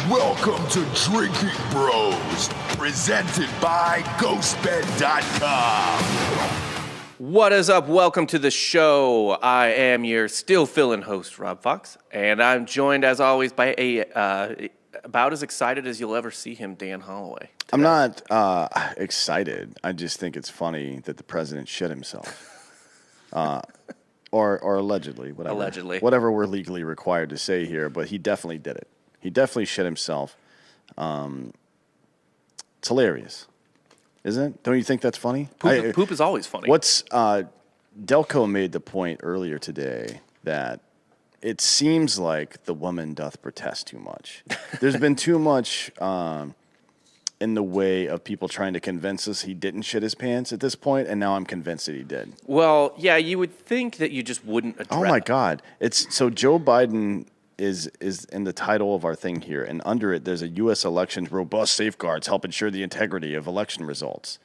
Welcome to Drinking Bros, presented by GhostBed.com. What is up? Welcome to the show. I am your still filling host, Rob Fox, and I'm joined, as always, by about as excited as you'll ever see him, Dan Holloway. Today. I'm not excited. I just think it's funny that the president shit himself. Or allegedly, whatever. Allegedly. Whatever we're legally required to say here, but he definitely did it. He definitely shit himself. It's hilarious, isn't it? Don't you think that's funny? Poop is always funny. Delco made the point earlier today that it seems like the woman doth protest too much. There's been too much in the way of people trying to convince us he didn't shit his pants at this point, and now I'm convinced that he did. Well, yeah, you would think that you just wouldn't address. Oh my God! So Joe Biden is in the title of our thing here, and under it there's a U.S. elections robust safeguards help ensure the integrity of election results.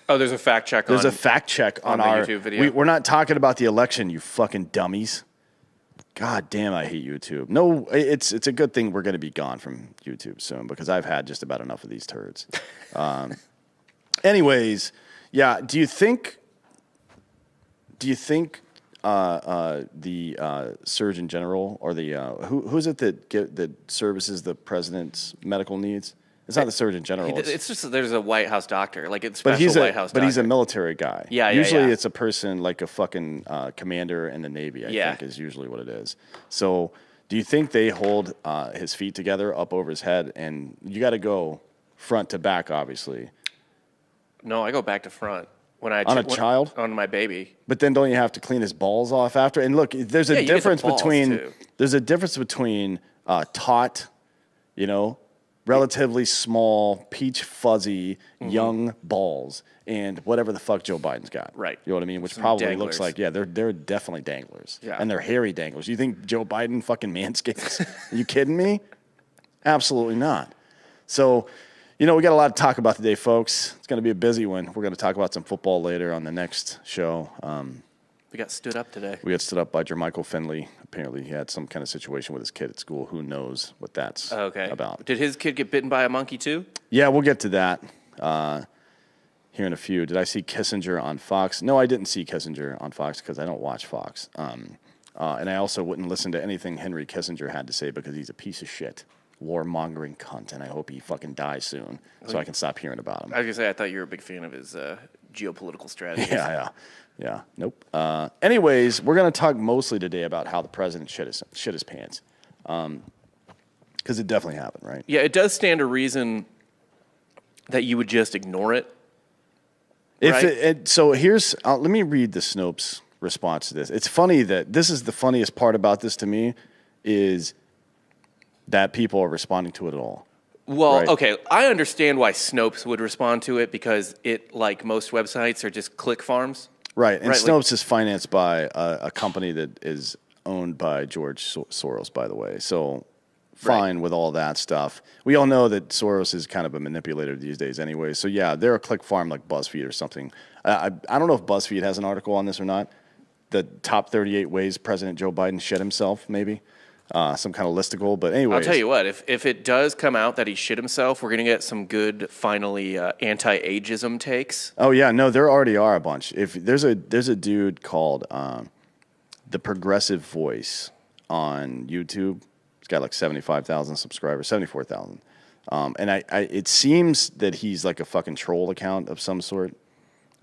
Oh, there's a fact check. There's a fact check on our YouTube video. We're not talking about the election, you fucking dummies. God damn, I hate YouTube. No, it's a good thing we're going to be gone from YouTube soon because I've had just about enough of these turds. Anyways, yeah. Do you think the Surgeon General or the who's it that services the president's medical needs? It's not the Surgeon General. It's just there's a White House doctor, like it's White House. But he's a military guy. Yeah, usually yeah. it's a person like a fucking commander in the Navy. I think is usually what it is. So, do you think they hold his feet together up over his head, and you got to go front to back, obviously? No, I go back to front. Child? On my baby. But then don't you have to clean his balls off after? And look, there's a difference between taut, relatively small, peach fuzzy, young balls and whatever the fuck Joe Biden's got. Right. You know what I mean? Which Some probably danglers. looks like, they're definitely danglers. Yeah. And they're hairy danglers. You think Joe Biden fucking manscapes? Are you kidding me? Absolutely not. So, we got a lot to talk about today, folks. It's going to be a busy one. We're going to talk about some football later on the next show. We got stood up today. We got stood up by Jermichael Finley. Apparently, he had some kind of situation with his kid at school. Who knows what that's about? Did his kid get bitten by a monkey too? Yeah, we'll get to that here in a few. Did I see Kissinger on Fox? No, I didn't see Kissinger on Fox because I don't watch Fox. And I also wouldn't listen to anything Henry Kissinger had to say because he's a piece of shit. Warmongering cunt, and I hope he fucking dies soon so I can stop hearing about him. I was going to say, I thought you were a big fan of his geopolitical strategies. Yeah. Nope. Anyways, we're going to talk mostly today about how the president shit his pants. Because it definitely happened, right? Yeah, it does stand to reason that you would just ignore it. So here's, let me read the Snopes response to this. It's funny that this is the funniest part about this to me is that people are responding to it at all. Well, right? Okay, I understand why Snopes would respond to it because it, like most websites, are just click farms. Right, and Snopes is financed by a company that is owned by George Soros, by the way. So fine with all that stuff. We all know that Soros is kind of a manipulator these days anyway. So yeah, they're a click farm like BuzzFeed or something. I don't know if BuzzFeed has an article on this or not. The top 38 ways President Joe Biden shit himself, maybe. Some kind of listicle, but anyways. I'll tell you what, if it does come out that he shit himself, we're going to get some good, finally, anti-ageism takes. Oh, yeah, no, there already are a bunch. If there's a dude called The Progressive Voice on YouTube. He's got like 75,000 subscribers, 74,000. And it seems that he's like a fucking troll account of some sort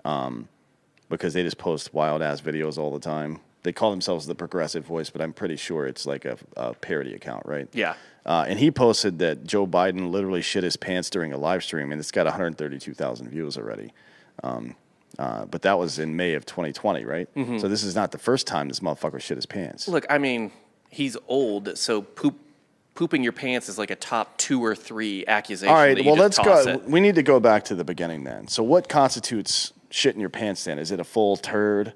because they just post wild-ass videos all the time. They call themselves The Progressive Voice, but I'm pretty sure it's like a parody account, right? Yeah. And he posted that Joe Biden literally shit his pants during a live stream, and it's got 132,000 views already. But that was in May of 2020, right? Mm-hmm. So this is not the first time this motherfucker shit his pants. Look, I mean, he's old, so pooping your pants is like a top 2 or 3 accusation. All right, well, let's go. It. We need to go back to the beginning then. So what constitutes shitting your pants then? Is it a full turd?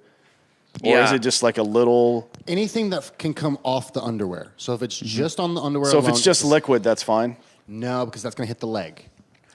Or is it just like a little... Anything that can come off the underwear. So if it's just on the underwear So alone, if it's just liquid, that's fine? No, because that's going to hit the leg.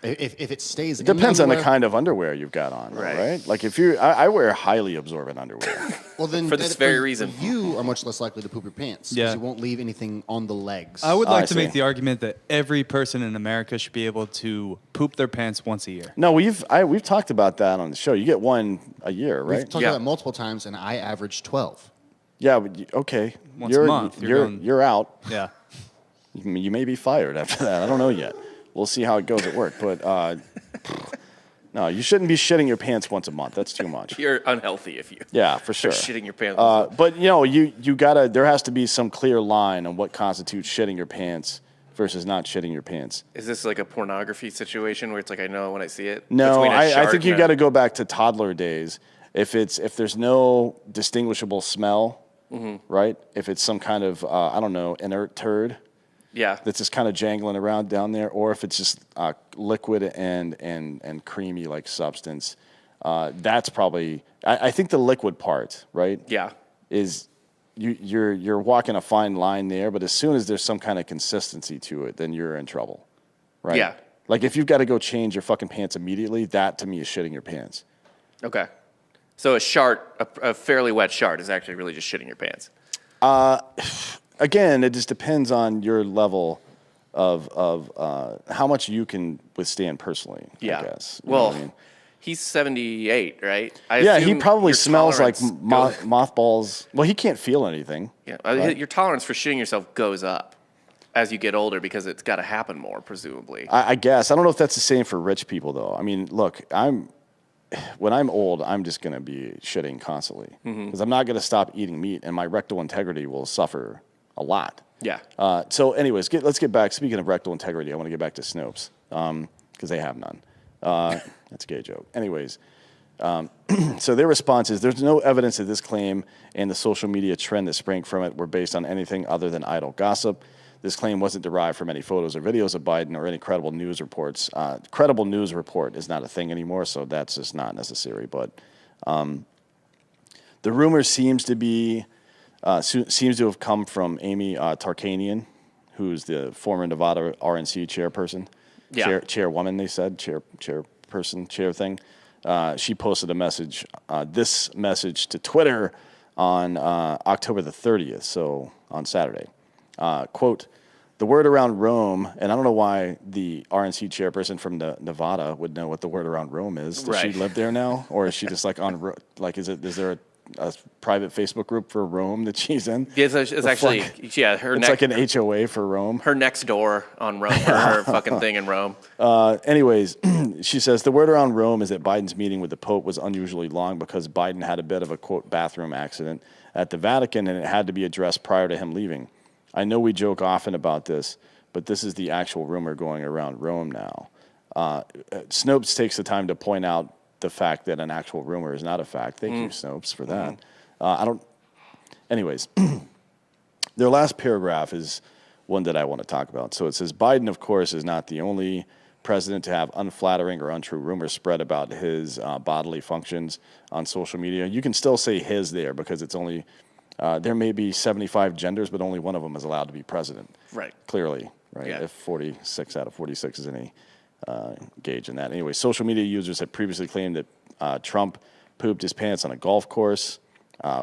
If it stays, It depends on the kind of underwear you've got on, right? Like if I wear highly absorbent underwear. Well, then for this very reason, you are much less likely to poop your pants. Yeah, you won't leave anything on the legs. I would like to make the argument that every person in America should be able to poop their pants once a year. No, we've talked about that on the show. You get one a year, right? We've talked about it multiple times, and I average 12. Yeah, but okay. Once a month. You're out. Yeah. You may be fired after that. I don't know yet. We'll see how it goes at work. But no, you shouldn't be shitting your pants once a month. That's too much. You're unhealthy if you. Yeah, for sure. Shitting your pants. But you gotta. There has to be some clear line on what constitutes shitting your pants versus not shitting your pants. Is this like a pornography situation where it's like I know when I see it? No, I think you got to go back to toddler days. If there's no distinguishable smell, right? If it's some kind of I don't know, inert turd. Yeah, that's just kind of jangling around down there, or if it's just liquid and creamy like substance, that's probably. I think the liquid part, right? Yeah, is you're walking a fine line there, but as soon as there's some kind of consistency to it, then you're in trouble, right? Yeah, like if you've got to go change your fucking pants immediately, that to me is shitting your pants. Okay, so a fairly wet shart is actually really just shitting your pants. Again, it just depends on your level of how much you can withstand personally. Yeah. I guess. Well, he's 78, right? He probably smells like mothballs. Well, he can't feel anything. Yeah, right? Your tolerance for shitting yourself goes up as you get older because it's got to happen more, presumably. I guess. I don't know if that's the same for rich people, though. I mean, look, when I'm old, I'm just going to be shitting constantly because I'm not going to stop eating meat, and my rectal integrity will suffer a lot. Yeah. So anyways, let's get back. Speaking of rectal integrity, I want to get back to Snopes because they have none. That's a gay joke. Anyways, so their response is, there's no evidence that this claim and the social media trend that sprang from it were based on anything other than idle gossip. This claim wasn't derived from any photos or videos of Biden or any credible news reports. Credible news report is not a thing anymore, so that's just not necessary. But the rumor seems to have come from Amy Tarkanian, who's the former Nevada RNC chairperson. Yeah. Chairwoman, they said. Chairperson, chair thing. She posted this message to Twitter on October the 30th, so on Saturday. Quote, the word around Rome, and I don't know why the RNC chairperson from Nevada would know what the word around Rome is. Does she live there now? Or is she just like is there a private Facebook group for Rome that she's in? Yeah, it's actually, it's like an HOA for Rome. Her next door on Rome, her fucking thing in Rome. Anyways, she says, the word around Rome is that Biden's meeting with the Pope was unusually long because Biden had a bit of a, quote, bathroom accident at the Vatican, and it had to be addressed prior to him leaving. I know we joke often about this, but this is the actual rumor going around Rome now. Snopes takes the time to point out the fact that an actual rumor is not a fact. Thank you, Snopes, for that. Anyways, their last paragraph is one that I want to talk about. So it says, Biden, of course, is not the only president to have unflattering or untrue rumors spread about his bodily functions on social media. You can still say his there because it's only, there may be 75 genders, but only one of them is allowed to be president. Right. Clearly, right? Yeah. If 46 out of 46 is any gauge in that. Anyway, social media users had previously claimed that Trump pooped his pants on a golf course,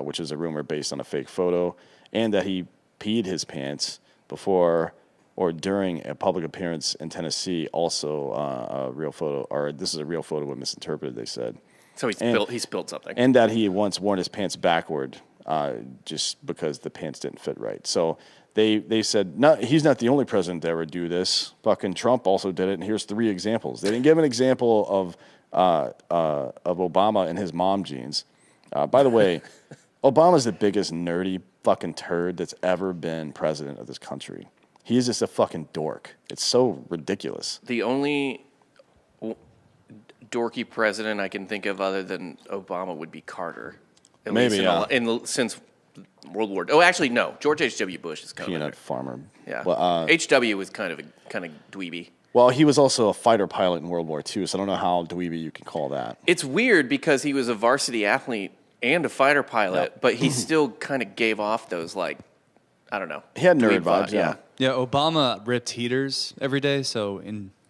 which is a rumor based on a fake photo, and that he peed his pants before or during a public appearance in Tennessee, also a real photo, or this is a real photo but misinterpreted, they said. So he spilled something. And that he once worn his pants backward just because the pants didn't fit right. So they said, no, he's not the only president to ever do this. Fucking Trump also did it, and here's 3 examples. They didn't give an example of Obama and his mom jeans. By the way, Obama's the biggest nerdy fucking turd that's ever been president of this country. He is just a fucking dork. It's so ridiculous. The only dorky president I can think of other than Obama would be Carter. At Maybe, least since World War. Oh, actually, no. George H.W. Bush is kind Peanut of farmer. Yeah. Well, H.W. was kind of dweeby. Well, he was also a fighter pilot in World War II, so I don't know how dweeby you can call that. It's weird because he was a varsity athlete and a fighter pilot, but he still kind of gave off those, like, I don't know. He had nerd dweeb vibes, yeah. Yeah, Obama ripped heaters every day, so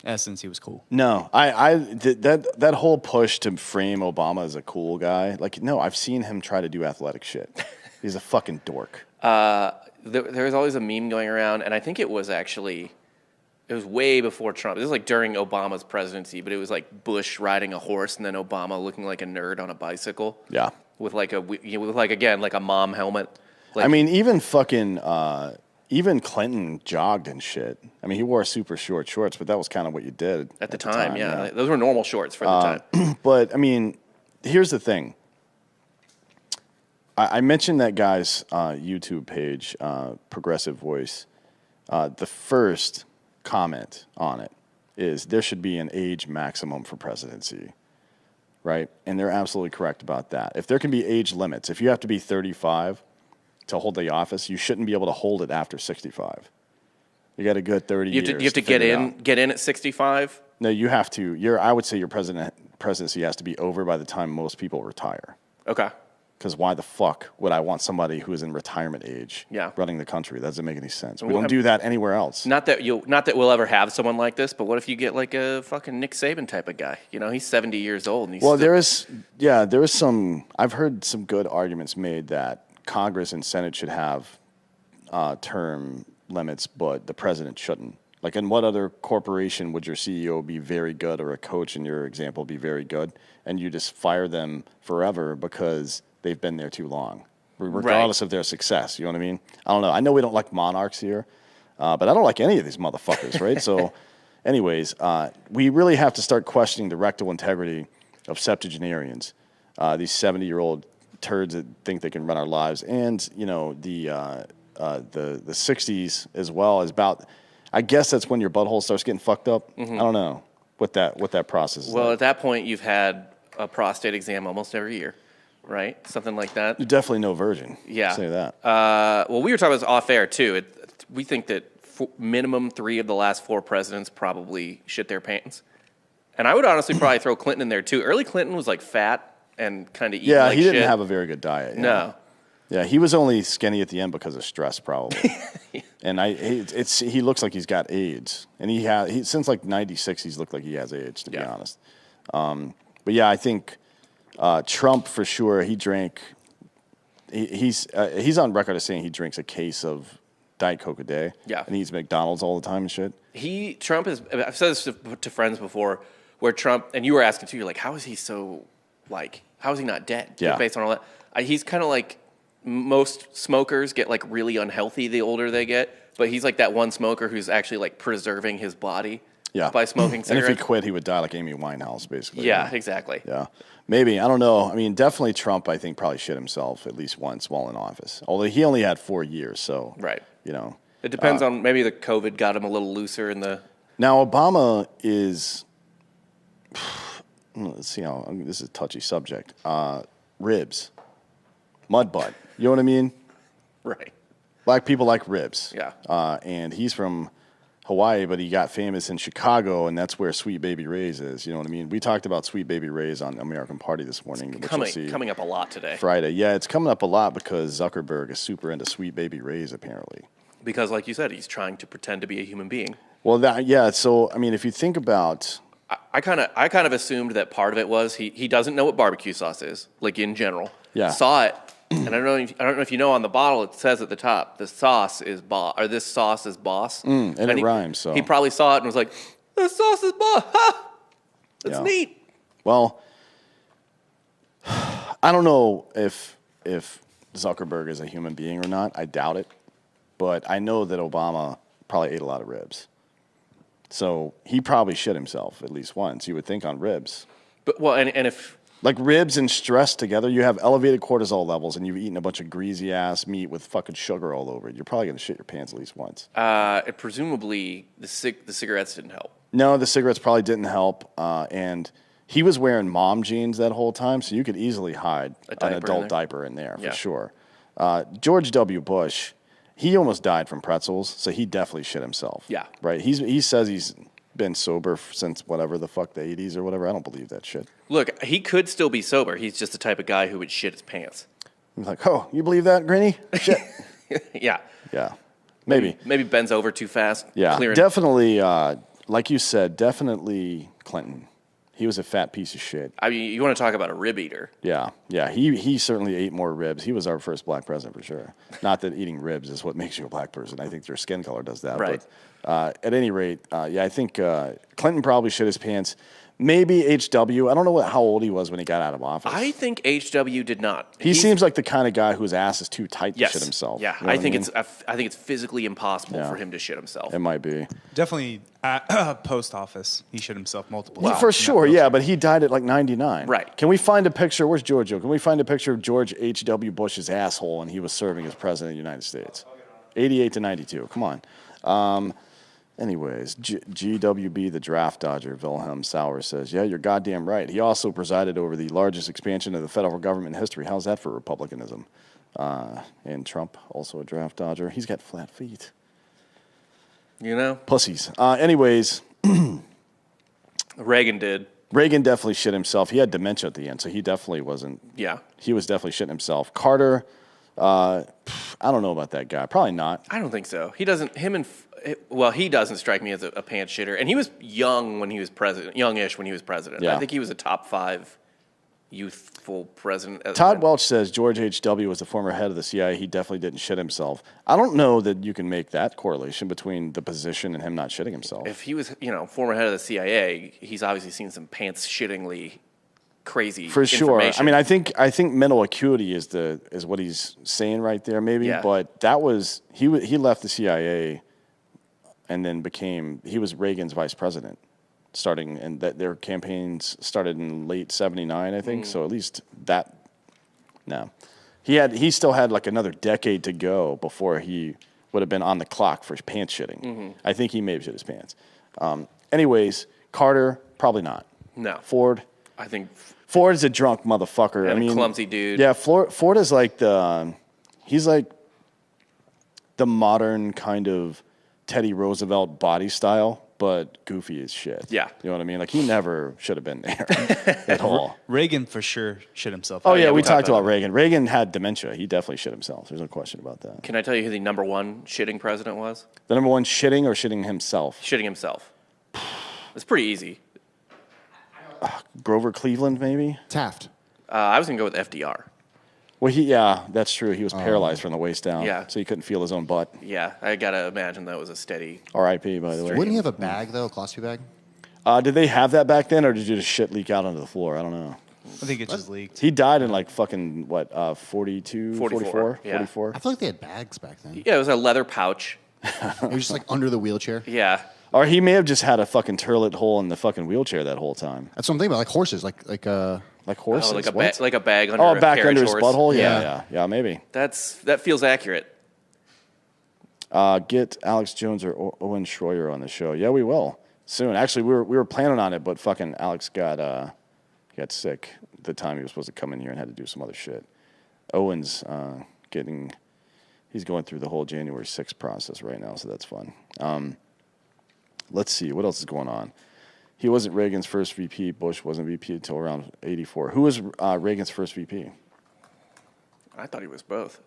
essence, he was cool. No, that whole push to frame Obama as a cool guy, like, no, I've seen him try to do athletic shit. He's a fucking dork. There was always a meme going around, and I think it was way before Trump. This was like during Obama's presidency, but it was like Bush riding a horse and then Obama looking like a nerd on a bicycle. Yeah. With like a mom helmet. Like, I mean, even Clinton jogged and shit. I mean, he wore super short shorts, but that was kind of what you did at the time. Yeah. Those were normal shorts for the time. But I mean, here's the thing. I mentioned that guy's YouTube page, Progressive Voice. The first comment on it is there should be an age maximum for presidency, right? And they're absolutely correct about that. If there can be age limits, if you have to be 35 to hold the office, you shouldn't be able to hold it after 65. You got a good 30 years. You have to get in at 65? No, you have to. I would say your presidency has to be over by the time most people retire. Okay. Because why the fuck would I want somebody who is in retirement age running the country? That doesn't make any sense. We don't do that anywhere else. Not that we'll ever have someone like this, but what if you get like a fucking Nick Saban type of guy? You know, he's 70 years old. And there is some. I've heard some good arguments made that Congress and Senate should have term limits, but the president shouldn't. Like, in what other corporation would your CEO be very good, or a coach, in your example, be very good, and you just fire them forever because they've been there too long, regardless of their success? You know what I mean? I don't know. I know we don't like monarchs here, but I don't like any of these motherfuckers, right? So, anyways, we really have to start questioning the rectal integrity of septuagenarians, these 70-year-old turds that think they can run our lives, and the 60s as well is about. I guess that's when your butthole starts getting fucked up. Mm-hmm. I don't know what that process is. Well, like. At that point, you've had a prostate exam almost every year, right? Something like that. You're definitely no virgin. Yeah. Say that. Well, we were talking about this off air too. We think that minimum 3 of the last 4 presidents probably shit their pants, and I would honestly probably throw Clinton in there too. Early Clinton was like fat and kind of eating like he didn't shit. have a very good diet. Yeah. No. Yeah, he was only skinny at the end because of stress, probably. And he looks like he's got AIDS, and he since like '96 he's looked like he has AIDS, to be honest. But yeah, I think Trump for sure. He drank. He's on record as saying he drinks a case of Diet Coke a day. Yeah, and he eats McDonald's all the time and shit. Trump is. I've said this to friends before, where Trump, and you were asking too. You're like, how is he not dead? Yeah, based on all that, he's kind of like. Most smokers get like really unhealthy the older they get, but he's like that one smoker who's actually like preserving his body by smoking cigarettes. And if he quit, he would die like Amy Winehouse, basically. Yeah, exactly. Yeah, maybe. I don't know. I mean, definitely Trump, I think, probably shit himself at least once while in office. Although he only had 4 years, so right. It depends on maybe the COVID got him a little looser in the. Now Obama is. Let's see how this is a touchy subject. Ribs, mud butt. You know what I mean? Right. Black people like ribs. Yeah. And he's from Hawaii, but he got famous in Chicago, and that's where Sweet Baby Ray's is. You know what I mean? We talked about Sweet Baby Ray's on American Party this morning. Coming up a lot today. Friday. Yeah, it's coming up a lot because Zuckerberg is super into Sweet Baby Ray's, apparently. Because, like you said, he's trying to pretend to be a human being. Well, so, I mean, if you think about... I kind of assumed that part of it was he doesn't know what barbecue sauce is, like in general. Yeah. Saw it. And I don't know if you know, on the bottle it says at the top, this sauce is boss. And it rhymes. So he probably saw it and was like, "This sauce is boss. Ha! That's neat." Well, I don't know if Zuckerberg is a human being or not. I doubt it, but I know that Obama probably ate a lot of ribs, so he probably shit himself at least once. You would think on ribs. But and if. Like ribs and stress together, you have elevated cortisol levels, and you've eaten a bunch of greasy ass meat with fucking sugar all over it. You're probably gonna shit your pants at least once. Presumably the cigarettes didn't help. No, the cigarettes probably didn't help, and he was wearing mom jeans that whole time, so you could easily hide an adult diaper in there for sure. George W. Bush, he almost died from pretzels, so he definitely shit himself. Yeah, right. He says he's been sober since whatever the fuck the 80s or whatever. I don't believe that shit. Look, he could still be sober. He's just the type of guy who would shit his pants. I'm like, oh, you believe that, Granny? Shit. Yeah. Yeah. Maybe bends over too fast. Yeah. Definitely like you said, definitely Clinton. He was a fat piece of shit. I mean, you want to talk about a rib eater. Yeah. He certainly ate more ribs. He was our first black president for sure. Not that eating ribs is what makes you a black person. I think their skin color does that. Right. But at any rate, I think Clinton probably shit his pants. Maybe H.W. I don't know how old he was when he got out of office. I think H.W. did not. He seems like the kind of guy whose ass is too tight to shit himself. Yeah, You know I think mean? I think it's physically impossible for him to shit himself. It might be. Definitely at post office. He shit himself multiple times. For sure, yeah, but he died at like 99. Right. Can we find a picture? Where's Giorgio? Can we find a picture of George H.W. Bush's asshole when he was serving as president of the United States? 88 to 92. Come on. Anyways, GWB, the draft dodger, Wilhelm Sauer says, yeah, you're goddamn right. He also presided over the largest expansion of the federal government in history. How's that for republicanism? And Trump, also a draft dodger. He's got flat feet. You know? Pussies. Anyways. Reagan did. Reagan definitely shit himself. He had dementia at the end, so he definitely wasn't. Yeah. He was definitely shitting himself. Carter, I don't know about that guy. Probably not. I don't think so. He doesn't. He doesn't strike me as a pants shitter. And he was young when he was president, youngish when he was president. Yeah. I think he was a top 5 youthful president. Todd Welch says George H.W. was the former head of the CIA. He definitely didn't shit himself. I don't know that you can make that correlation between the position and him not shitting himself. If he was, former head of the CIA, he's obviously seen some pants shittingly crazy. For sure. information. I mean, I think mental acuity is what he's saying right there, maybe. Yeah. But that was he left the CIA, and then he was Reagan's vice president, starting, and that their campaigns started in late '79, I think. So at least that. No, he still had like another decade to go before he would have been on the clock for pants shitting. I think he may have shit his pants. Anyways, Carter probably not. No. Ford. I think Ford is a drunk motherfucker. And a clumsy dude. Yeah, Ford is like he's like the modern kind of Teddy Roosevelt body style, but goofy as shit. Yeah. You know what I mean? Like, he never should have been there at all. Reagan for sure shit himself. Oh, yeah, we we talked talked about about Reagan. Reagan had dementia. He definitely shit himself. There's no question about that. Can I tell you who the number 1 shitting president was? The number one, shitting or shitting himself? Shitting himself. It's pretty easy. Grover Cleveland, maybe? Taft. I was going to go with FDR. Well, yeah, that's true. He was paralyzed from the waist down. Yeah. So he couldn't feel his own butt. Yeah, I got to imagine that was a steady. R.I.P., by the way. Wouldn't he have a bag, though, a philosophy bag? Did they have that back then, or did you just shit leak out onto the floor? I don't know. I think it just leaked. He died in like fucking, 42, 44, yeah. 44? I feel like they had bags back then. Yeah, it was a leather pouch. It was just like under the wheelchair. Yeah. Or he may have just had a fucking turlet hole in the fucking wheelchair that whole time. That's what I'm thinking about, like horses, like horses. Oh, What? like a bag under a back carriage under his horse. butthole? Yeah, maybe. That feels accurate. Get Alex Jones or Owen Schroyer on the show. Yeah, we will soon. Actually, we were planning on it, but fucking Alex got sick the time he was supposed to come in here and had to do some other shit. Owen's he's going through the whole January 6th process right now, so that's fun. Let's see, what else is going on? He wasn't Reagan's first VP. Bush wasn't VP until around 84. Who was Reagan's first VP? I thought he was both.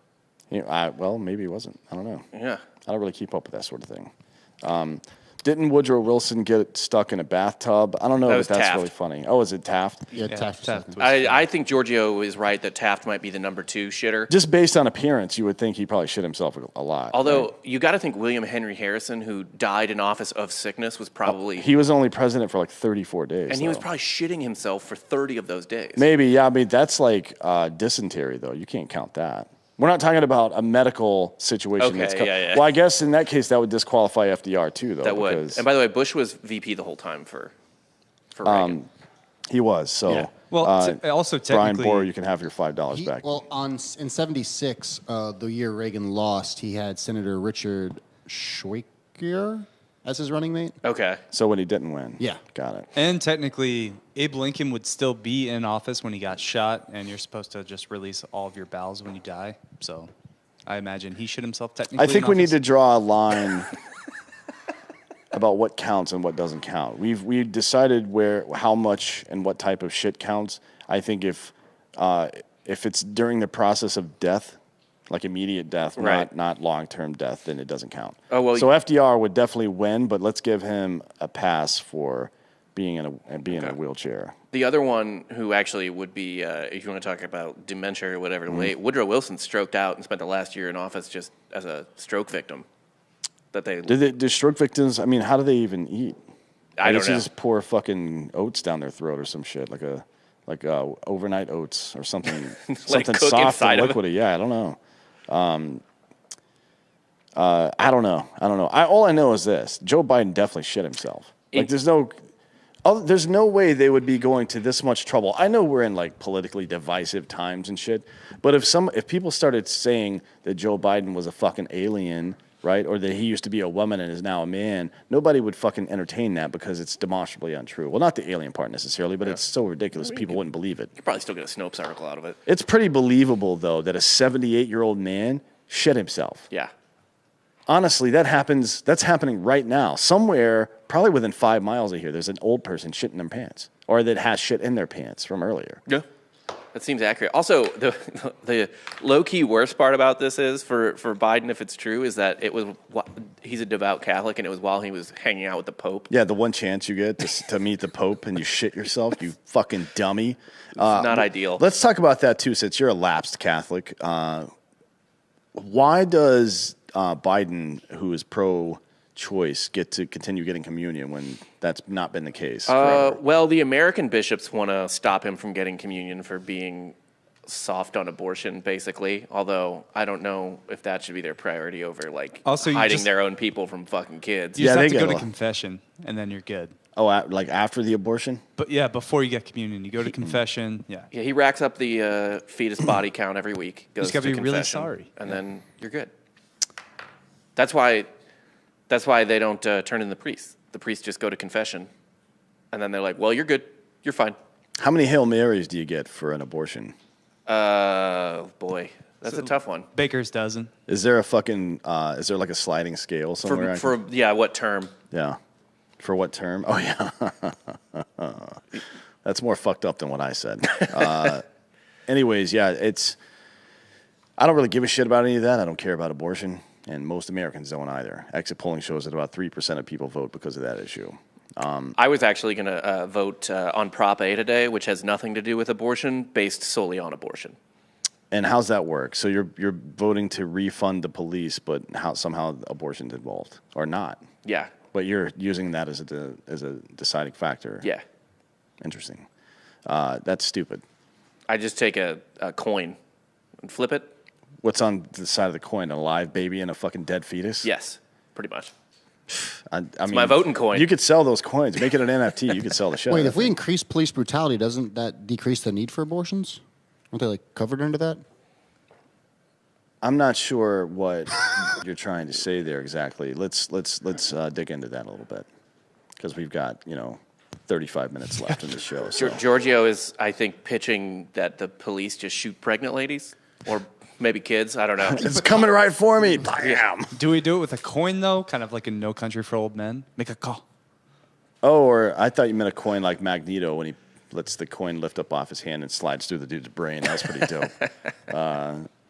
Well, maybe he wasn't. I don't know. Yeah. I don't really keep up with that sort of thing. Didn't Woodrow Wilson get stuck in a bathtub? I don't know if that's Taft. really funny. Oh, is it Taft? Yeah, Taft. Taft. I think Giorgio is right that Taft might be the number 2 shitter. Just based on appearance, you would think he probably shit himself a lot. Although right? you got to think William Henry Harrison, who died in office of sickness, was probably He was only president for like 34 days. and he was though. probably shitting himself for 30 of those days. Maybe, yeah. I mean, that's like dysentery, though. You can't count that. We're not talking about a medical situation. Okay, yeah. Well, I guess in that case, that would disqualify FDR too, though. That would. because, And by the way, Bush was VP the whole time for Reagan. he was. So, Yeah. Well, also Brian technically, Bohr, you can have your $5 back. Well, in '76, the year Reagan lost, he had Senator Richard Schweiker as his running mate. Okay. So when he didn't win. Yeah. Got it. and technically, Abe Lincoln would still be in office when he got shot, and you're supposed to just release all of your bowels when you die. So, I imagine he shit himself technically. I think in we need office. to draw a line about what counts and what doesn't count. We've decided how much and what type of shit counts. I think if it's during the process of death, like immediate death, Right. not long-term death, then it doesn't count. Oh, well, so FDR would definitely win, but let's give him a pass for being in a wheelchair. The other one who actually would be, if you want to talk about dementia or whatever, Woodrow Wilson stroked out and spent the last year in office just as a stroke victim. Do stroke victims? I mean, how do they even eat? I don't know. Just pour fucking oats down their throat or some shit, like overnight oats or something, something cook soft inside and of it. liquidy. Yeah, I don't know. I don't know. All I know is this: Joe Biden definitely shit himself. Like, there's no way they would be going to this much trouble. I know we're in like politically divisive times and shit, but if people started saying that Joe Biden was a fucking alien, right, or that he used to be a woman and is now a man, nobody would fucking entertain that because it's demonstrably untrue. Well, not the alien part necessarily, but it's so ridiculous people wouldn't believe it. You could probably still get a Snopes article out of it. It's pretty believable though that a 78-year-old man shit himself. Yeah. Honestly, that's happening right now. Somewhere, probably within 5 miles of here, there's an old person shitting their pants, or that has shit in their pants from earlier. Yeah. That seems accurate. Also, the low-key worst part about this is, for Biden, if it's true, is that he's a devout Catholic, and it was while he was hanging out with the Pope. Yeah, the one chance you get to meet the Pope and you shit yourself, you fucking dummy. It's not ideal. Let's talk about that, too, since you're a lapsed Catholic. Why does Biden, who is pro-choice, get to continue getting communion when that's not been the case forever? Well, the American bishops want to stop him from getting communion for being soft on abortion, basically. Although I don't know if that should be their priority over Also, hiding their own people from fucking kids. You just they have to get go a to lot. confession, and then you're good. Oh, like after the abortion? But yeah, before you get communion, you go to confession. Yeah. Yeah, he racks up the fetus body count every week. Goes just gotta to be really confession, sorry. and then you're good. That's why they don't turn in the priests. The priests just go to confession, and then they're like, "Well, you're good. You're fine." How many Hail Marys do you get for an abortion? Boy, that's a tough one. Baker's dozen. Is there is there like a sliding scale somewhere? What term? Yeah. For what term? Oh, yeah. That's more fucked up than what I said. Anyways, yeah, I don't really give a shit about any of that. I don't care about abortion, and most Americans don't either. Exit polling shows that about 3% of people vote because of that issue. I was actually going to vote on Prop A today, which has nothing to do with abortion, based solely on abortion. And how's that work? So you're voting to refund the police, but somehow abortion's involved, or not? Yeah. But you're using that as a deciding factor. Yeah. Interesting. That's stupid. I just take a coin and flip it. What's on the side of the coin? A live baby and a fucking dead fetus? Yes, pretty much. I mean, my voting coin. You could sell those coins. Make it an NFT. You could sell the shit. Wait, out if of we it. increase police brutality, doesn't that decrease the need for abortions? Aren't they covered under that? I'm not sure what you're trying to say there exactly. Let's dig into that a little bit because we've got 35 minutes left in the show. So. Giorgio is, I think, pitching that the police just shoot pregnant ladies or maybe kids. I don't know. It's coming right for me. Bam. Do we do it with a coin, though? Kind of like in No Country for Old Men? Make a call. Oh, or I thought you meant a coin like Magneto when he lets the coin lift up off his hand and slides through the dude's brain. That was pretty dope.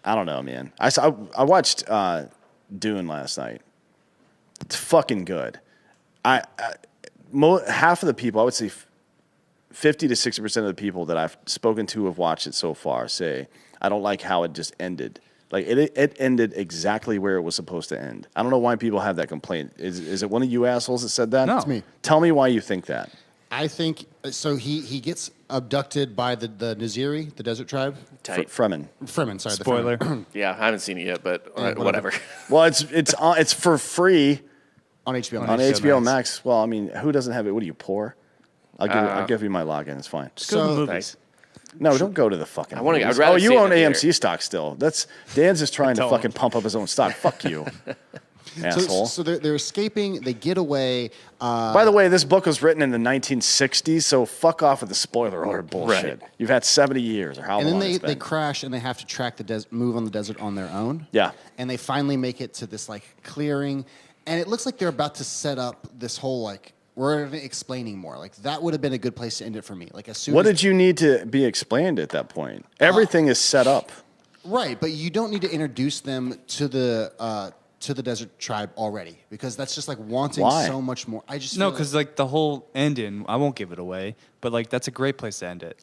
I don't know, man. I watched Dune last night. It's fucking good. Half of the people, I would say 50 to 60% of the people that I've spoken to who have watched it so far say, I don't like how it just ended. Like, it ended exactly where it was supposed to end. I don't know why people have that complaint. Is it one of you assholes that said that? No. It's me. Tell me why you think that. I think so. He gets abducted by the Naziri, the desert tribe. Tight. Fremen. Fremen, sorry. Spoiler. The Fremen. Yeah, I haven't seen it yet, but whatever. whatever. Well, it's for free On HBO on Max. HBO Max. Well, I mean, who doesn't have it? What are you, poor? I'll give you my login. It's fine. Go to So- the movies. Nice. No, don't go to the fucking. I'd movies. rather you see it own in the AMC theater. stock still. Dan's just trying to Don't. fucking pump up his own stock. Fuck you, asshole. So they're escaping. They get away. By the way, this book was written in the 1960s, so fuck off with the spoiler alert bullshit. Right. You've had 70 years or how And long then it's they been. crash and they have to track move on the desert on their own. Yeah. And they finally make it to this clearing, and it looks like they're about to set up this whole we're explaining more. That would have been a good place to end it for me. As soon What as did you need to be explained at that point? Everything is set up. Right, but you don't need to introduce them to the desert tribe already, because that's just like wanting so much more. I just No, feel because like the whole ending, I won't give it away, but like that's a great place to end it.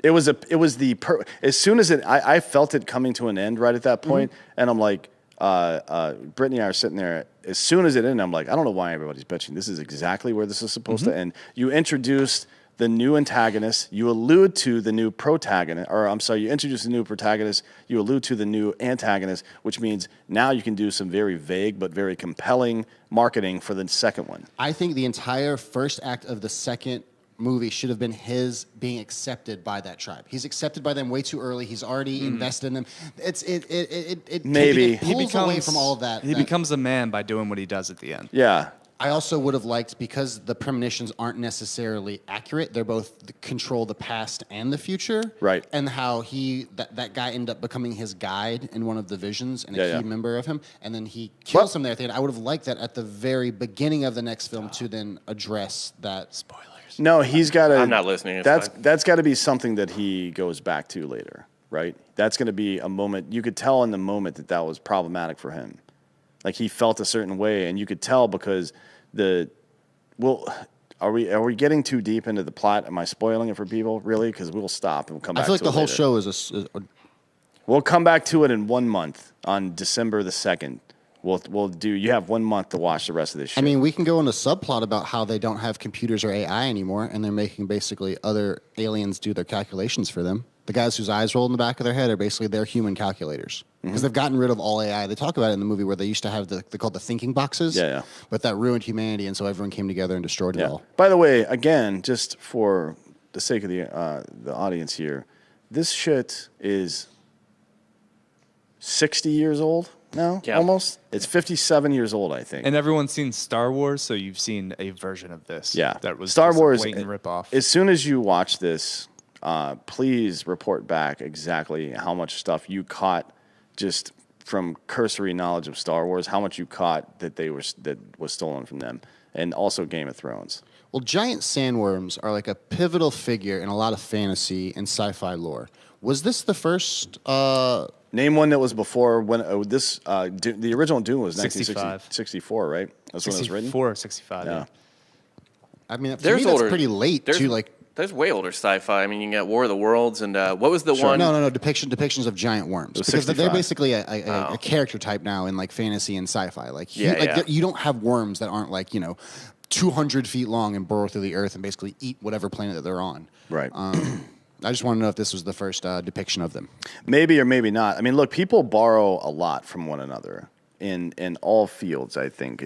As soon as I felt it coming to an end right at that point, and I'm like, Brittany and I are sitting there. As soon as it ended, I'm like, I don't know why everybody's bitching. This is exactly where this is supposed to end. You introduced the new antagonist. You allude to the new protagonist, or I'm sorry, you introduce the new protagonist. You allude to the new antagonist, which means now you can do some very vague but very compelling marketing for the second one. I think the entire first act of the second movie should have been his being accepted by that tribe. He's accepted by them way too early. He's already invested in them. Maybe. It pulls away from all of that. He becomes a man by doing what he does at the end. Yeah. I also would have liked, because the premonitions aren't necessarily accurate, they're both control the past and the future. Right. And how that guy ended up becoming his guide in one of the visions and a key member of him. And then he kills him there at the end. I would have liked that at the very beginning of the next film to then address that. Spoilers. No, he's got to. I'm not listening. That's got to be something that he goes back to later, right? That's going to be a moment. You could tell in the moment that was problematic for him. Like he felt a certain way, and you could tell because are we getting too deep into the plot? Am I spoiling it for people? Really? Because we'll stop and we'll come back. I feel like to the it whole later. show is We'll come back to it in 1 month on December the 2nd. We'll do. You have 1 month to watch the rest of this shit. I mean, we can go into subplot about how they don't have computers or AI anymore, and they're making basically other aliens do their calculations for them. The guys whose eyes roll in the back of their head are basically their human calculators, because they've gotten rid of all AI. They talk about it in the movie where they used to have they're called the thinking boxes. Yeah. But that ruined humanity, and so everyone came together and destroyed it all. By the way, again, just for the sake of the audience here, this shit is 60 years old now, almost. It's 57 years old, I think. And everyone's seen Star Wars, so you've seen a version of this. Yeah, that was Star just Wars. a blatant ripoff. As soon as you watch this, please report back exactly how much stuff you caught just from cursory knowledge of Star Wars. How much you caught that was stolen from them, and also Game of Thrones. Well, giant sandworms are like a pivotal figure in a lot of fantasy and sci-fi lore. Was this the first? Name one that was before when the original Dune was 1964, right? That's when it was written. 64, 65. Yeah. I mean, to me, that's pretty late. There's way older sci-fi. I mean, you can get War of the Worlds and what was the one? No. Depictions of giant worms, because they're basically a character type now in like fantasy and sci-fi. Like you don't have worms that aren't like 200 feet long and burrow through the earth and basically eat whatever planet that they're on. Right. I just want to know if this was the first depiction of them. Maybe or maybe not. I mean, look, people borrow a lot from one another in all fields. I think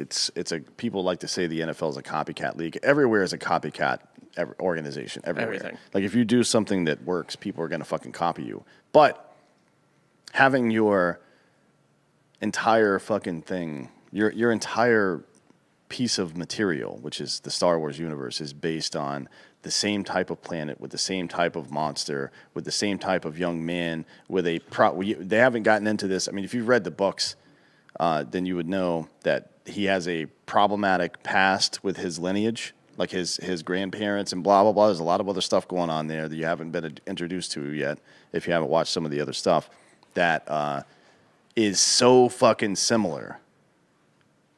people like to say the NFL is a copycat league. Everywhere is a copycat organization. Everywhere. Everything. Like if you do something that works, people are going to fucking copy you. But having your entire fucking thing, your entire piece of material, which is the Star Wars universe, is based on the same type of planet with the same type of monster with the same type of young man with they haven't gotten into this. I mean, if you've read the books, then you would know that he has a problematic past with his lineage, like his grandparents and blah, blah, blah. There's a lot of other stuff going on there that you haven't been introduced to yet if you haven't watched some of the other stuff that is so fucking similar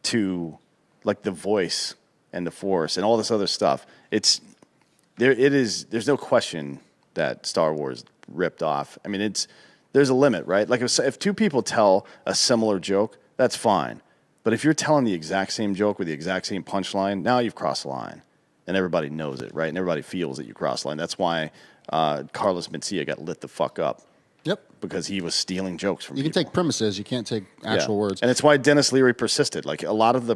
to like the voice and the Force and all this other stuff. There's no question that Star Wars ripped off. I mean, there's a limit, right? Like if two people tell a similar joke, that's fine. But if you're telling the exact same joke with the exact same punchline, now you've crossed the line. And everybody knows it, right? And everybody feels that you crossed the line. That's why Carlos Mencia got lit the fuck up. Yep. Because he was stealing jokes from people. You can take premises, you can't take actual words. And it's why Dennis Leary persisted. Like a lot of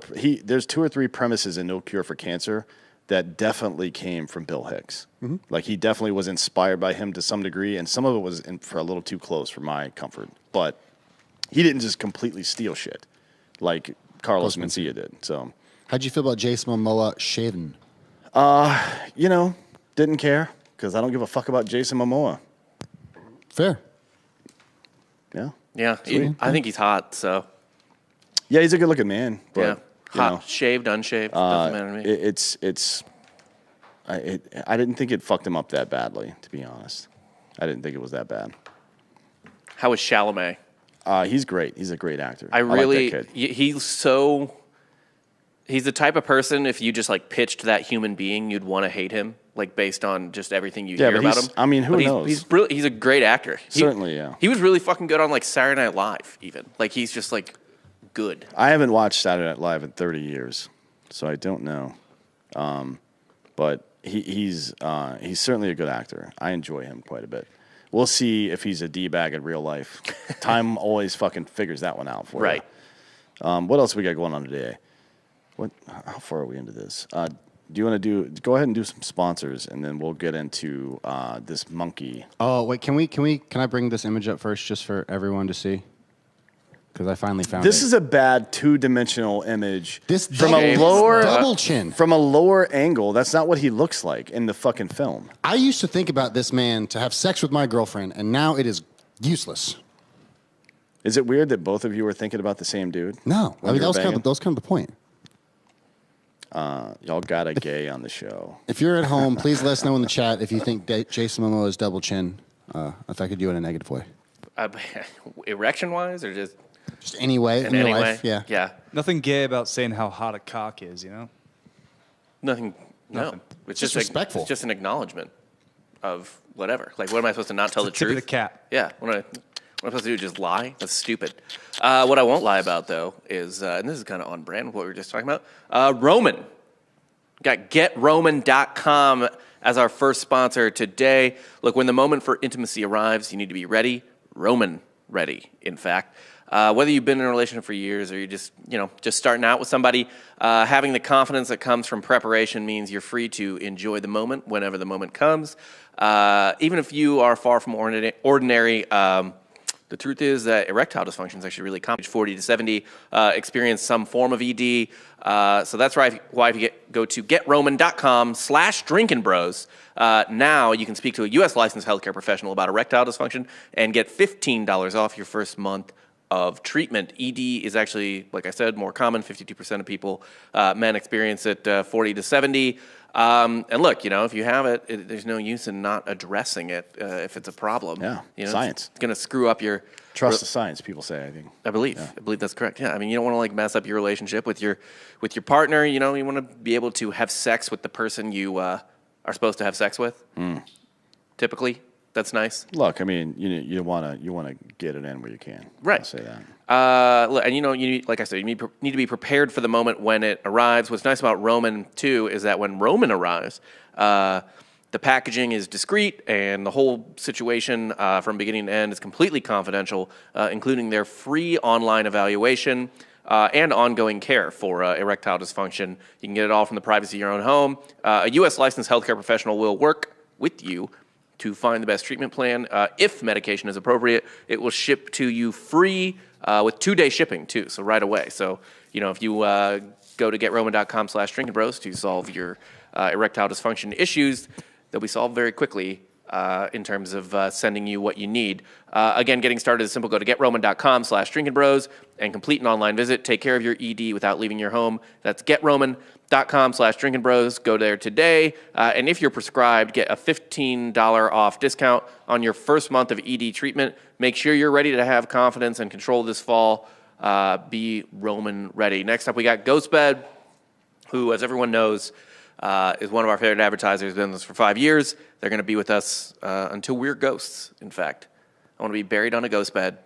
there's 2 or 3 premises in No Cure for Cancer that definitely came from Bill Hicks. Mm-hmm. Like he definitely was inspired by him to some degree, and some of it was for a little too close for my comfort. But he didn't just completely steal shit like Carlos Mencia did. So, how'd you feel about Jason Momoa shaving? Didn't care because I don't give a fuck about Jason Momoa. Fair. Yeah. Yeah, I think he's hot. So. Yeah, he's a good-looking man. But, hot, shaved, unshaved, doesn't matter to me. I didn't think it fucked him up that badly, to be honest. I didn't think it was that bad. How was Chalamet? He's great. He's a great actor. I really, like that kid. he's the type of person, if you just like pitched that human being, you'd want to hate him, like based on just everything you hear about him. I mean, who knows? He's a great actor. Certainly, yeah. He was really fucking good on like Saturday Night Live, even. Like he's just like good. I haven't watched Saturday Night Live in 30 years, so I don't know. But he's certainly a good actor. I enjoy him quite a bit. We'll see if he's a D-bag in real life. Time always fucking figures that one out for Right. you. What else we got going on today? How far are we into this? Do you want to go ahead and do some sponsors, and then we'll get into this monkey. Oh, wait, can I bring this image up first just for everyone to see? Because I finally found This it. is a bad two-dimensional image. From a lower double chin. From a lower angle, that's not what he looks like in the fucking film. I used to think about this man to have sex with my girlfriend, and now it is useless. Is it weird that both of you were thinking about the same dude? No, I mean that was kind of the point. Y'all got a gay on the show. If you're at home, please let us know in the chat if you think Jason Momoa is double chin. If I could do it in a negative way. Erection-wise, or just any way in your life? Yeah. Yeah. Nothing gay about saying how hot a cock is, you know? Nothing. Nothing. No. It's just respectful. It's just an acknowledgement of whatever. Like, what am I supposed to not tell the Tip truth? of the cap. Yeah. What am I supposed to do? Just lie? That's stupid. What I won't lie about, though, is, and this is kind of on brand with what we were just talking about, Roman. Got GetRoman.com as our first sponsor today. Look, when the moment for intimacy arrives, you need to be ready. Roman ready, in fact. Whether you've been in a relationship for years or you're just starting out with somebody, having the confidence that comes from preparation means you're free to enjoy the moment whenever the moment comes. Even if you are far from ordinary, the truth is that erectile dysfunction is actually really common. Age 40 to 70 experience some form of ED. So that's why if you go to GetRoman.com/DrinkinBros, now you can speak to a U.S. licensed healthcare professional about erectile dysfunction and get $15 off your first month of treatment. ED is actually, like I said, more common. 52% of people, men experience it 40 to 70. And look, if you have it, there's no use in not addressing it if it's a problem. Yeah, science. It's going to screw up your... Trust the science, people say, I think. I believe that's correct. Yeah, I mean, you don't want to mess up your relationship with your partner. You want to be able to have sex with the person you are supposed to have sex with. Typically, that's nice. Look, I mean, you want to get it in where you can. Right. I'll say that. And you need, like I said, you need to be prepared for the moment when it arrives. What's nice about Roman too is that when Roman arrives, the packaging is discreet and the whole situation from beginning to end is completely confidential, including their free online evaluation and ongoing care for erectile dysfunction. You can get it all from the privacy of your own home. A U.S. licensed healthcare professional will work with you to find the best treatment plan. If medication is appropriate, it will ship to you free with 2-day shipping too, so right away. So, if you go to GetRoman.com/DrinkinBros to solve your erectile dysfunction issues, they'll be solved very quickly in terms of sending you what you need. Again, getting started is simple. Go to GetRoman.com/DrinkinBros and complete an online visit. Take care of your ED without leaving your home. That's GetRoman.com/DrinkinBros. Go there today. And if you're prescribed, get a $15 off discount on your first month of ED treatment. Make sure you're ready to have confidence and control this fall. Be Roman ready. Next up, we got Ghostbed, who, as everyone knows, is one of our favorite advertisers. Been with us for 5 years. They're going to be with us until we're ghosts, in fact. I want to be buried on a ghost bed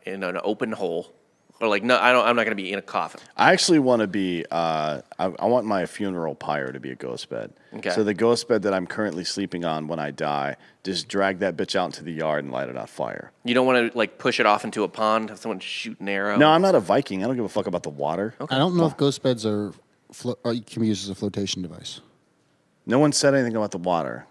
in an open hole. Or I'm not going to be in a coffin. I actually want to be, I want my funeral pyre to be a ghost bed. Okay. So the ghost bed that I'm currently sleeping on when I die, just drag that bitch out into the yard and light it on fire. You don't want to push it off into a pond, have someone shoot an arrow? No, I'm not a Viking. I don't give a fuck about the water. Okay. I don't know if ghost beds can be used as a flotation device. No one said anything about the water,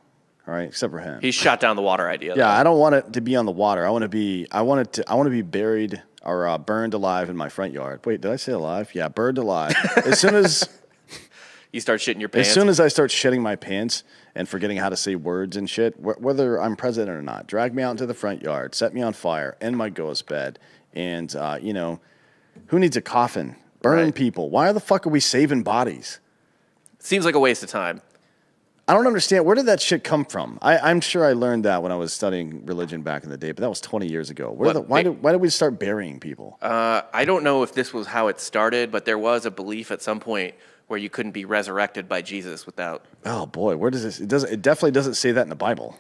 all right, except for him. He shot down the water idea. Yeah, I don't want it to be on the water. I want to be buried or burned alive in my front yard. Wait, did I say alive? Yeah, burned alive. As soon as you start shitting your pants. As soon as I start shitting my pants and forgetting how to say words and shit, whether I'm president or not, drag me out into the front yard, set me on fire in my ghost bed, and who needs a coffin? Burn people. Why the fuck are we saving bodies? Seems like a waste of time. I don't understand. Where did that shit come from? I'm sure I learned that when I was studying religion back in the day, but that was 20 years ago. Why did we start burying people? I don't know if this was how it started, but there was a belief at some point where you couldn't be resurrected by Jesus without. Oh boy, where does this? It definitely doesn't say that in the Bible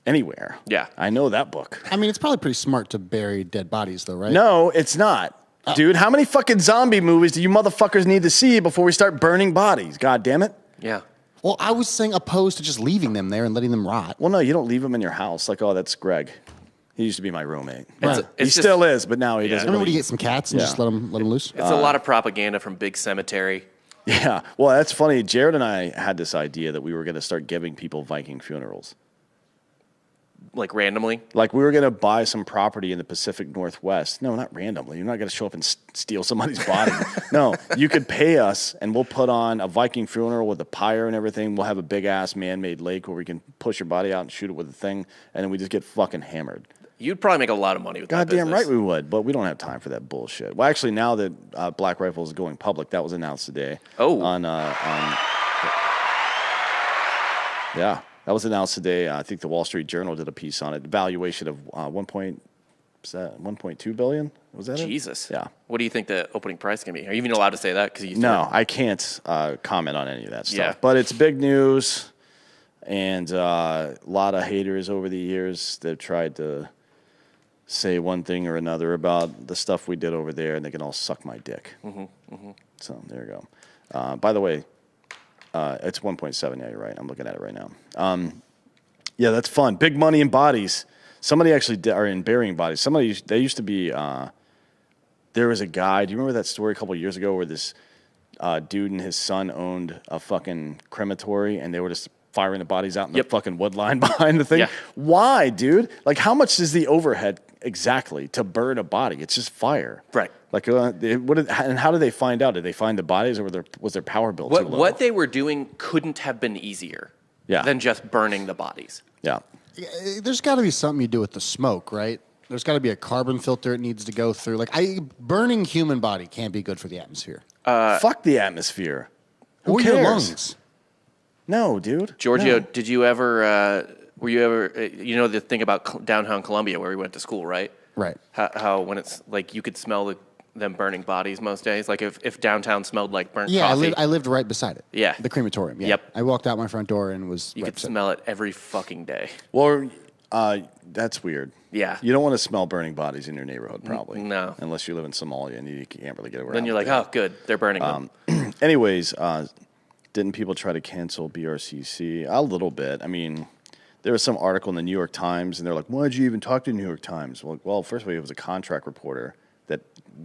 anywhere. Yeah. I know that book. I mean, it's probably pretty smart to bury dead bodies, though, right? No, it's not. Dude, how many fucking zombie movies do you motherfuckers need to see before we start burning bodies? God damn it. Yeah. Well, I was saying opposed to just leaving them there and letting them rot. Well, no, you don't leave them in your house. Like, oh, that's Greg. He used to be my roommate. Right. He still is, but now he doesn't. Remember when really. you get some cats and just let them loose? It's a lot of propaganda from Big Cemetery. Yeah. Well, that's funny. Jared and I had this idea that we were going to start giving people Viking funerals. Like randomly? Like we were going to buy some property in the Pacific Northwest. No, not randomly. You're not going to show up and steal somebody's body. No, you could pay us and we'll put on a Viking funeral with a pyre and everything. We'll have a big ass man-made lake where we can push your body out and shoot it with a thing. And then we just get fucking hammered. You'd probably make a lot of money with that Goddamn business. right we would, but we don't have time for that bullshit. Well, actually, now that Black Rifle is going public, that was announced today. Oh. Yeah, that was announced today. I think the Wall Street Journal did a piece on it. Valuation of 1.2 billion. Was that Jesus. it? Yeah. What do you think the opening price is going to be? Are you even allowed to say that? No, I can't comment on any of that stuff. Yeah. But it's big news, and a lot of haters over the years that tried to say one thing or another about the stuff we did over there, and they can all suck my dick. So there you go. By the way, it's 1.7. Yeah, you're right. I'm looking at it right now. Yeah, that's fun. Big money in bodies. Somebody actually are in burying bodies. They used to be. There was a guy. Do you remember that story a couple of years ago where this dude and his son owned a fucking crematory, and they were just firing the bodies out in the fucking wood line behind the thing? Yeah. Why, dude? Like, how much is the overhead exactly to burn a body? It's just fire. Right. Like, and how did they find out? Did they find the bodies, or was their power bill too low? What they were doing couldn't have been easier than just burning the bodies. Yeah. There's got to be something you do with the smoke, right? There's got to be a carbon filter it needs to go through. Like, burning human body can't be good for the atmosphere. Fuck the atmosphere. Who or cares? your lungs. No, dude. Giorgio, No. did you ever, were you ever, you know the thing about downtown Columbia where we went to school, right? Right. How when it's like you could smell them burning bodies most days? Like if downtown smelled like burnt Yeah, coffee. I lived right beside it. Yeah. The crematorium. Yeah. Yep. I walked out my front door and was You right could beside smell it every fucking day. Well, that's weird. Yeah. You don't want to smell burning bodies in your neighborhood, probably. No. Unless you live in Somalia and you can't really get around. Then you're like, oh, good, they're burning them. Anyways, didn't people try to cancel BRCC? A little bit. I mean, there was some article in the New York Times, and they're like, why did you even talk to the New York Times? Well, first of all, he was a contract reporter that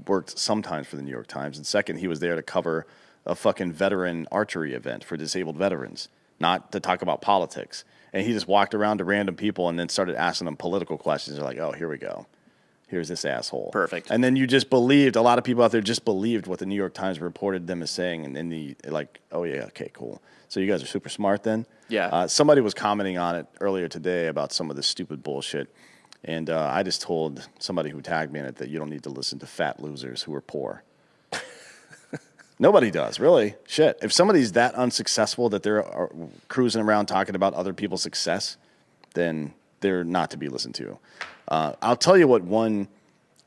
worked sometimes for the New York Times. And second, he was there to cover a fucking veteran archery event for disabled veterans, not to talk about politics. And he just walked around to random people and then started asking them political questions. They're like, oh, here we go. Here's this asshole. Perfect. And then you just believed, a lot of people out there just believed what the New York Times reported them as saying. And then like, oh, yeah, okay, cool. So you guys are super smart then? Yeah. Somebody was commenting on it earlier today about some of this stupid bullshit. And I just told somebody who tagged me in it that you don't need to listen to fat losers who are poor. Nobody does, really. Shit. If somebody's that unsuccessful that they're cruising around talking about other people's success, then they're not to be listened to. I'll tell you what one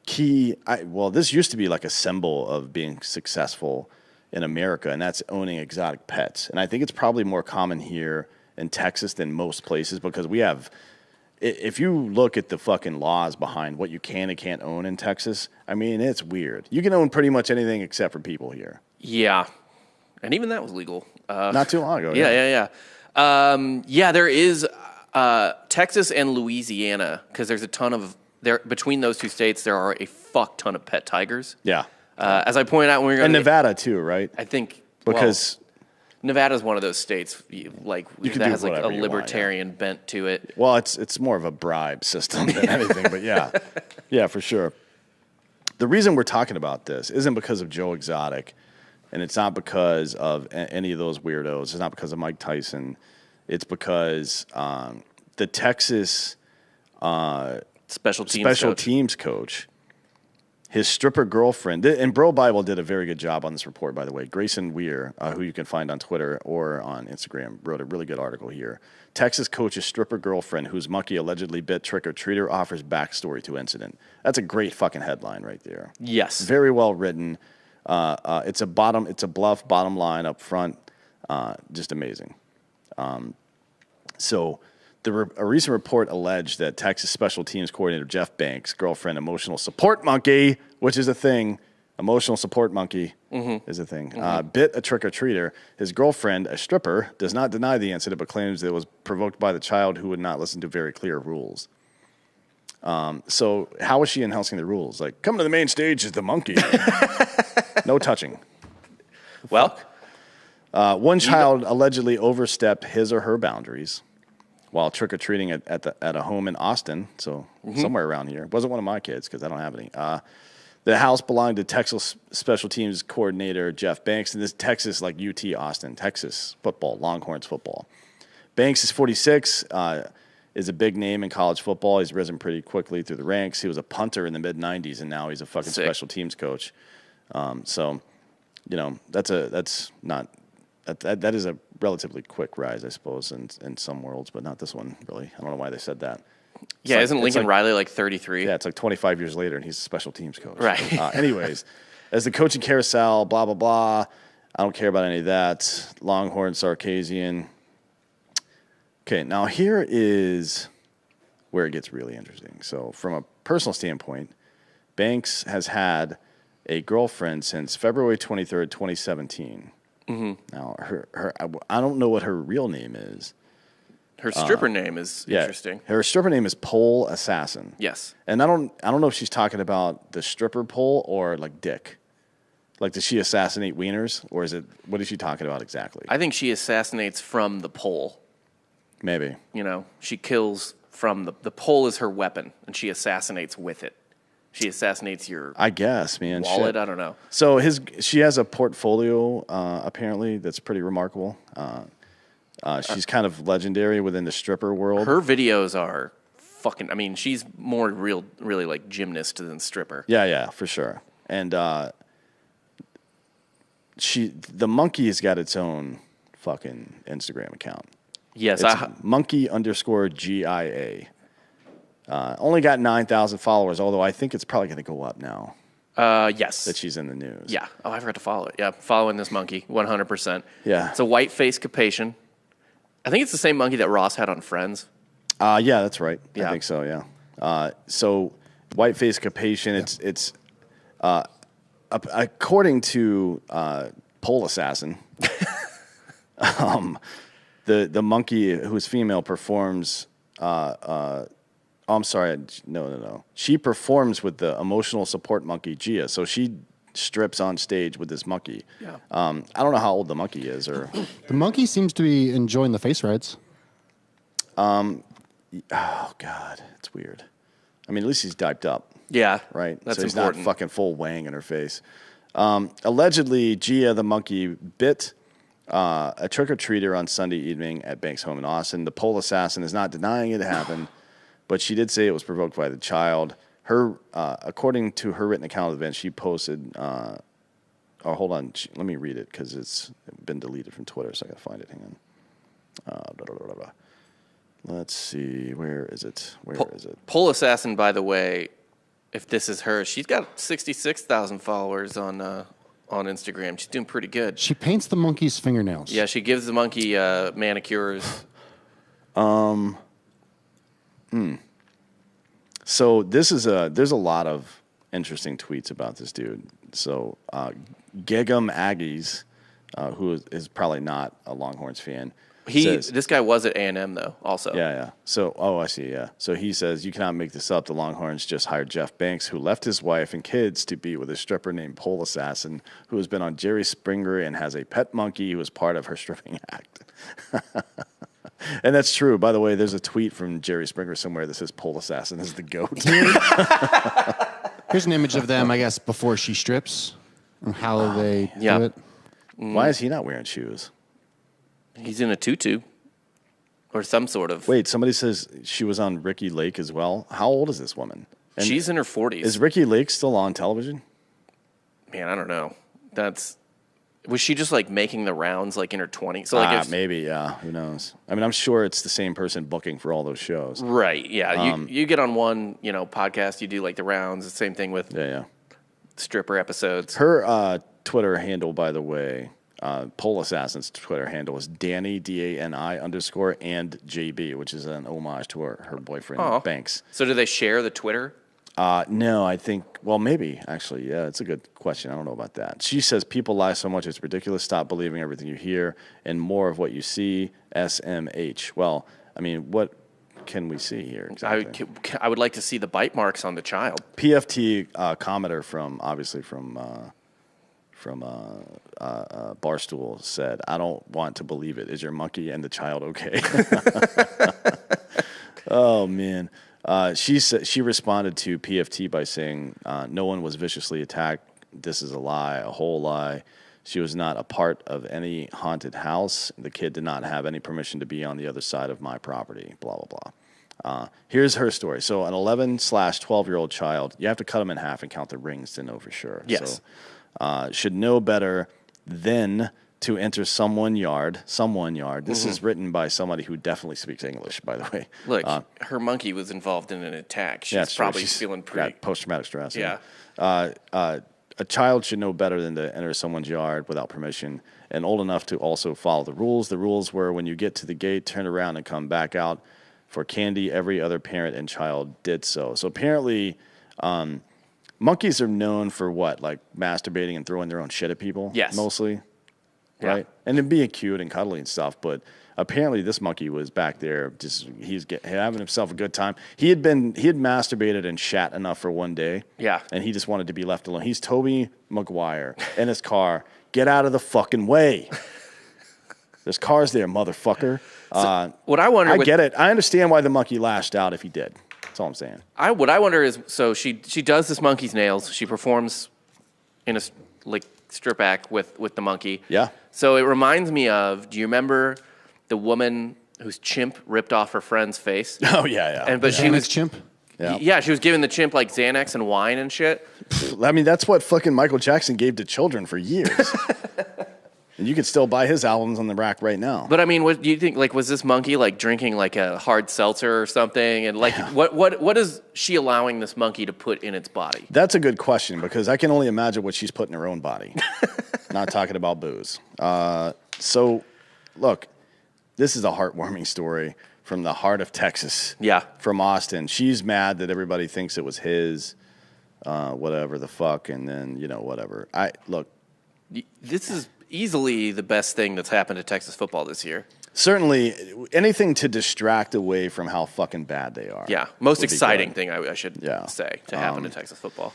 key, this used to be like a symbol of being successful in America, and that's owning exotic pets. And I think it's probably more common here in Texas than most places because we have, if you look at the fucking laws behind what you can and can't own in Texas, I mean, it's weird. You can own pretty much anything except for people here. Yeah. And even that was legal. Not too long ago. Yeah. There is Texas and Louisiana, because there's a ton of, between those two states, there are a fuck ton of pet tigers. Yeah. As I pointed out when we were And Nevada too, right? I think, Because Nevada's one of those states that has like a whatever you want, libertarian bent to it. well, it's more of a bribe system than anything, but yeah, for sure. The reason we're talking about this isn't because of Joe Exotic, and it's not because of any of those weirdos. It's not because of Mike Tyson. It's because the Texas Special teams coach. teams coach his stripper girlfriend, and Bro Bible did a very good job on this report, by the way. Grayson Weir, who you can find on Twitter or on Instagram, wrote a really good article here. Texas coach's stripper girlfriend, whose monkey allegedly bit trick-or-treater, offers backstory to incident. That's a great fucking headline right there. Yes. Very well written. It's a bluff bottom line up front. Just amazing. So a recent report alleged that Texas Special Teams coordinator Jeff Banks' girlfriend, emotional support monkey, which is a thing, emotional support monkey is a thing, bit a trick-or-treater. His girlfriend, a stripper, does not deny the incident but claims it was provoked by the child who would not listen to very clear rules. So how is she enhancing the rules? Like, come to the main stage is the monkey. No touching. Well, one child allegedly overstepped his or her boundaries while trick-or-treating at a home in Austin, so somewhere around here. It wasn't one of my kids because I don't have any. The house belonged to Texas Special Teams coordinator Jeff Banks, and this Texas, like UT Austin, Texas football, Longhorns football. Banks is 46, is a big name in college football. He's risen pretty quickly through the ranks. He was a punter in the mid-'90s, and now he's a fucking special teams coach. So, that is a relatively quick rise, I suppose, in some worlds, but not this one, really. I don't know why they said that. Yeah, isn't Lincoln Riley like 33? Yeah, it's like 25 years later, and he's a special teams coach. Right. Anyways, as the coaching carousel, blah, blah, blah. I don't care about any of that. Longhorn, Sarkisian. Okay, now here is where it gets really interesting. So from a personal standpoint, Banks has had a girlfriend since February 23rd, 2017. Now, I don't know what her real name is. Her stripper name is interesting. Her stripper name is Pole Assassin. Yes. And I don't know if she's talking about the stripper pole or like dick. Like, does she assassinate wieners, or what is she talking about exactly? I think she assassinates from the pole. Maybe. She kills from the pole is her weapon, and she assassinates with it. She assassinates your I guess, man. wallet. Shit. I don't know. So she has a portfolio apparently that's pretty remarkable. She's kind of legendary within the stripper world. Her videos are fucking. I mean, she's more really like gymnast than stripper. Yeah, for sure. And the monkey has got its own fucking Instagram account. Yes, it's monkey_GIA. Only got 9,000 followers, although I think it's probably going to go up now. Yes. That she's in the news. Yeah. Oh, I forgot to follow it. Yeah, following this monkey, 100%. Yeah. It's a white face capation. I think it's the same monkey that Ross had on Friends. Yeah, that's right. Yeah. I think so, yeah. So white face capation, it's according to Pole Assassin, the monkey who's female performs I'm sorry. No. She performs with the emotional support monkey, Gia. So she strips on stage with this monkey. Yeah. I don't know how old the monkey is. Or the monkey seems to be enjoying the face rides. Oh, God. It's weird. I mean, at least he's diped up. Yeah. Right? That's so he's important. not fucking full wang in her face. Allegedly, Gia, the monkey, bit a trick-or-treater on Sunday evening at Banks' home in Austin. The pole assassin is not denying it happened. But she did say it was provoked by the child. According to her written account of the event, she posted. Hold on. Let me read it because it's been deleted from Twitter, so I gotta find it. Hang on. Let's see. Where is it? Pole Assassin, by the way, if this is her, she's got 66,000 followers on Instagram. She's doing pretty good. She paints the monkey's fingernails. Yeah, she gives the monkey manicures. So there's a lot of interesting tweets about this dude. So Gegum Aggies, who is probably not a Longhorns fan, This guy was at A&M though, also. Yeah. So I see. Yeah. So he says you cannot make this up. The Longhorns just hired Jeff Banks, who left his wife and kids to be with a stripper named Pole Assassin, who has been on Jerry Springer and has a pet monkey who is part of her stripping act. And that's true. By the way, there's a tweet from Jerry Springer somewhere that says Pole Assassin is the GOAT. Here's an image of them, I guess, before she strips and how they do it. Why is he not wearing shoes? He's in a tutu or some sort of. Wait, somebody says she was on Ricky Lake as well. How old is this woman? She's in her 40s. Is Ricky Lake still on television? Man, I don't know. Was she just like making the rounds like in her 20s? So like maybe, yeah. Who knows? I mean, I'm sure it's the same person booking for all those shows. Right, yeah. You get on one, podcast, you do like the rounds. The same thing with stripper episodes. Her Twitter handle, by the way, Pole Assassin's Twitter handle is Danny, DANI _ and JB, which is an homage to her boyfriend, Banks. So do they share the Twitter? No, I think, well, maybe, actually. Yeah, it's a good question. I don't know about that. She says, people lie so much, it's ridiculous. Stop believing everything you hear and more of what you see. SMH. Well, I mean, what can we see here exactly? I would like to see the bite marks on the child. PFT commenter from Barstool said, I don't want to believe it. Is your monkey and the child okay? Oh, man. She responded to PFT by saying, no one was viciously attacked. This is a lie, a whole lie. She was not a part of any haunted house. The kid did not have any permission to be on the other side of my property, blah, blah, blah. Here's her story. So an 11/12-year-old child, you have to cut them in half and count the rings to know for sure. Yes. So, should know better than to enter someone yard. This is written by somebody who definitely speaks English, by the way. Look, her monkey was involved in an attack. She's probably feeling pretty... post-traumatic stress. Yeah. A child should know better than to enter someone's yard without permission and old enough to also follow the rules. The rules were when you get to the gate, turn around and come back out for candy. Every other parent and child did so. So apparently... monkeys are known for what? Like masturbating and throwing their own shit at people? Yes. Mostly? Yeah. Right? And then being cute and cuddly and stuff. But apparently this monkey was back there he's having himself a good time. He had masturbated and shat enough for one day. Yeah. And he just wanted to be left alone. He's Tobey Maguire in his car. Get out of the fucking way. There's cars there, motherfucker. So what I wonder... I get it. I understand why the monkey lashed out if he did. That's all I'm saying. What I wonder is, so she does this monkey's nails. She performs in a strip act with the monkey. Yeah. So it reminds me of, do you remember the woman whose chimp ripped off her friend's face? Oh, yeah. But she was chimp? Yeah, she was giving the chimp like Xanax and wine and shit. I mean, that's what fucking Michael Jackson gave to children for years. And you could still buy his albums on the rack right now. But I mean, what do you think? Like, was this monkey like drinking like a hard seltzer or something? And like, what is she allowing this monkey to put in its body? That's a good question because I can only imagine what she's put in her own body. Not talking about booze. So, look, this is a heartwarming story from the heart of Texas. Yeah. From Austin. She's mad that everybody thinks it was his, whatever the fuck, and then whatever. This is easily the best thing that's happened to Texas football this year. Certainly, anything to distract away from how fucking bad they are. Yeah, most exciting thing I should say to happen to Texas football.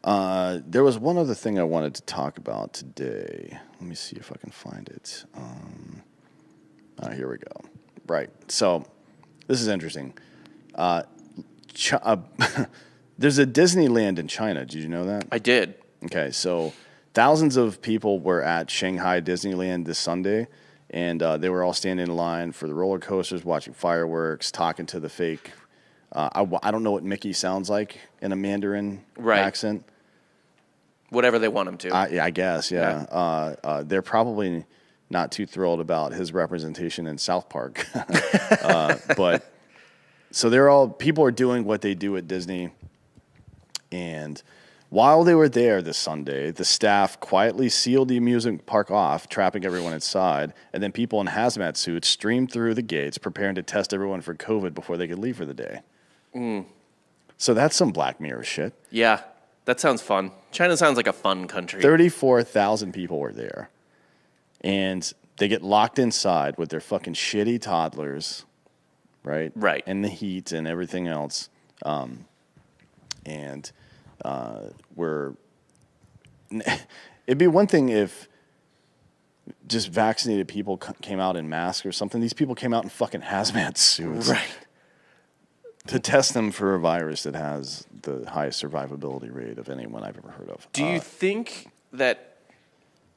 There was one other thing I wanted to talk about today. Let me see if I can find it. Here we go. Right. So this is interesting. There's a Disneyland in China. Did you know that? I did. Okay, so thousands of people were at Shanghai Disneyland this Sunday, and they were all standing in line for the roller coasters, watching fireworks, talking to the fake. I don't know what Mickey sounds like in a Mandarin accent. Whatever they want him to. I guess, yeah. They're probably not too thrilled about his representation in South Park. But so people are doing what they do at Disney, and while they were there this Sunday, the staff quietly sealed the amusement park off, trapping everyone inside, and then people in hazmat suits streamed through the gates, preparing to test everyone for COVID before they could leave for the day. So that's some Black Mirror shit. Yeah, that sounds fun. China sounds like a fun country. 34,000 people were there, and they get locked inside with their fucking shitty toddlers, right? Right. And the heat and everything else. It'd be one thing if just vaccinated people came out in masks or something. These people came out in fucking hazmat suits. Right. To test them for a virus that has the highest survivability rate of anyone I've ever heard of. Do you think that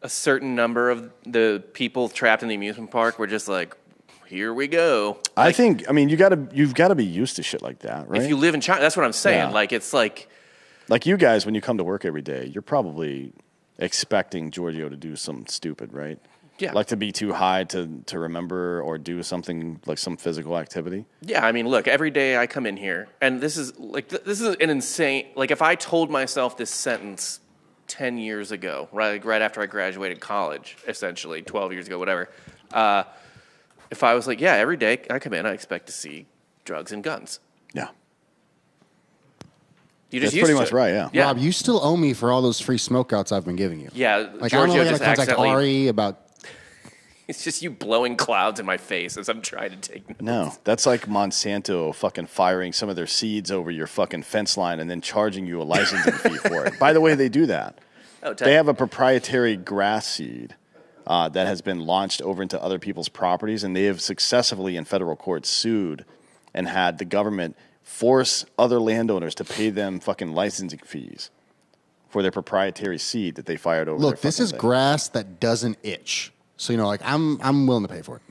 a certain number of the people trapped in the amusement park were just like, here we go. I think, I mean, you've got to be used to shit like that, right? If you live in China, that's what I'm saying. Yeah. Like, it's like you guys, when you come to work every day, you're probably expecting Giorgio to do something stupid, right? Yeah. Like to be too high to remember or do something like some physical activity. Yeah, I mean, look, every day I come in here, and this is an insane. Like, if I told myself this sentence 10 years ago, right after I graduated college, essentially 12 years ago, whatever. If I was like, yeah, every day I come in, I expect to see drugs and guns. Yeah. You just That's pretty used much to. right, yeah. Yeah. Rob, you still owe me for all those free smokeouts I've been giving you. Yeah, Like, I don't know Giorgio if I just gotta contact accidentally. Ari about. It's just you blowing clouds in my face as I'm trying to take notes. No, that's like Monsanto fucking firing some of their seeds over your fucking fence line and then charging you a licensing fee for it. By the way, they do that. Oh, They have a proprietary grass seed that has been launched over into other people's properties, and they have successfully in federal court sued and had the government force other landowners to pay them fucking licensing fees for their proprietary seed that they fired over. Look, their this is fucking thing. grass that doesn't itch. So, like, I'm willing to pay for it.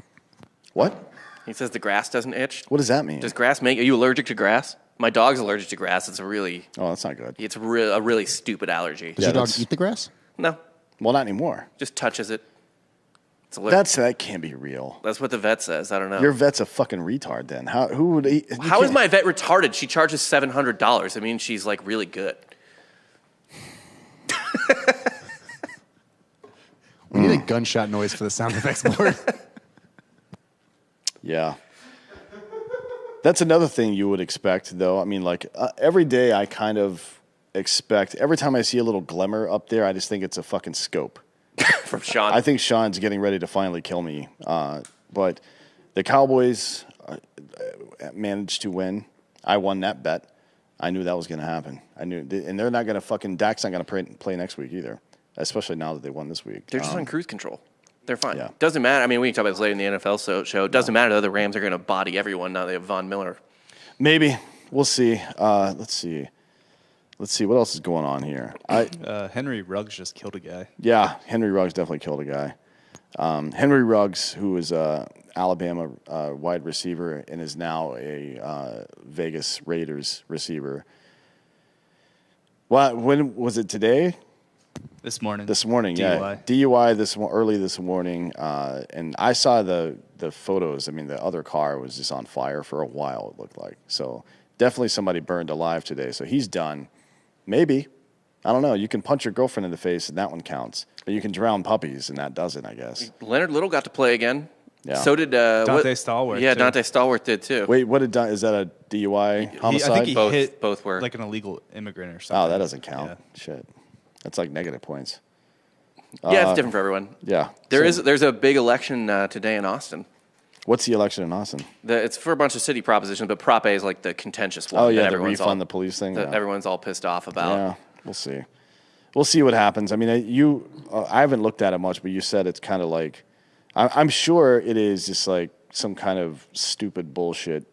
What? He says the grass doesn't itch. What does that mean? Does grass make? Are you allergic to grass? My dog's allergic to grass. It's a really that's not good. a really stupid allergy. Does Yeah, your dog that's- eat the grass? No, Well, not anymore. just touches it. It's allergic. That can't be real. That's what the vet says. I don't know. Your vet's a fucking retard. Then who would eat? How is my vet retarded? She charges $700. I mean, she's like really good. We need a gunshot noise for the sound effects board. Yeah. That's another thing you would expect, though. I mean, like, every day I kind of expect, every time I see a little glimmer up there, I just think it's a fucking scope. From Sean. I think Sean's getting ready to finally kill me. But the Cowboys managed to win. I won that bet. I knew that was going to happen. I knew, and they're not going to fucking, Dak's not going to play next week either, especially now that they won this week. They're just on cruise control. They're fine. Yeah. Doesn't matter. I mean, we can talk about this later in the NFL show. It doesn't matter, though. The Rams are going to body everyone now they have Von Miller. Maybe. We'll see. Let's see. What else is going on here? Henry Ruggs just killed a guy. Yeah, Henry Ruggs definitely killed a guy. Henry Ruggs, who is a Alabama wide receiver and is now a Vegas Raiders receiver. Well, when was it today? This morning. This morning, DUI. yeah. DUI early this morning. And I saw the photos. I mean, the other car was just on fire for a while, it looked like. So definitely somebody burned alive today. So he's done. Maybe. I don't know. You can punch your girlfriend in the face, and that one counts. But you can drown puppies, and that doesn't, I guess. Leonard Little got to play again. Yeah. So did Dante Stallworth, Yeah, too. Dante Stallworth did too. Wait, is that a DUI homicide? I think he hit both were. like an illegal immigrant or something. Oh, that doesn't count. Yeah. Shit. That's like negative points. Yeah, it's different for everyone. Yeah. There's a big election today in Austin. What's the election in Austin? It's for a bunch of city propositions, but Prop A is like the contentious one. Oh, yeah, that the everyone's refund all- the police thing. that Yeah. everyone's all pissed off about. Yeah, we'll see. We'll see what happens. I mean, I haven't looked at it much, but you said it's kind of like, I'm sure it is just like some kind of stupid bullshit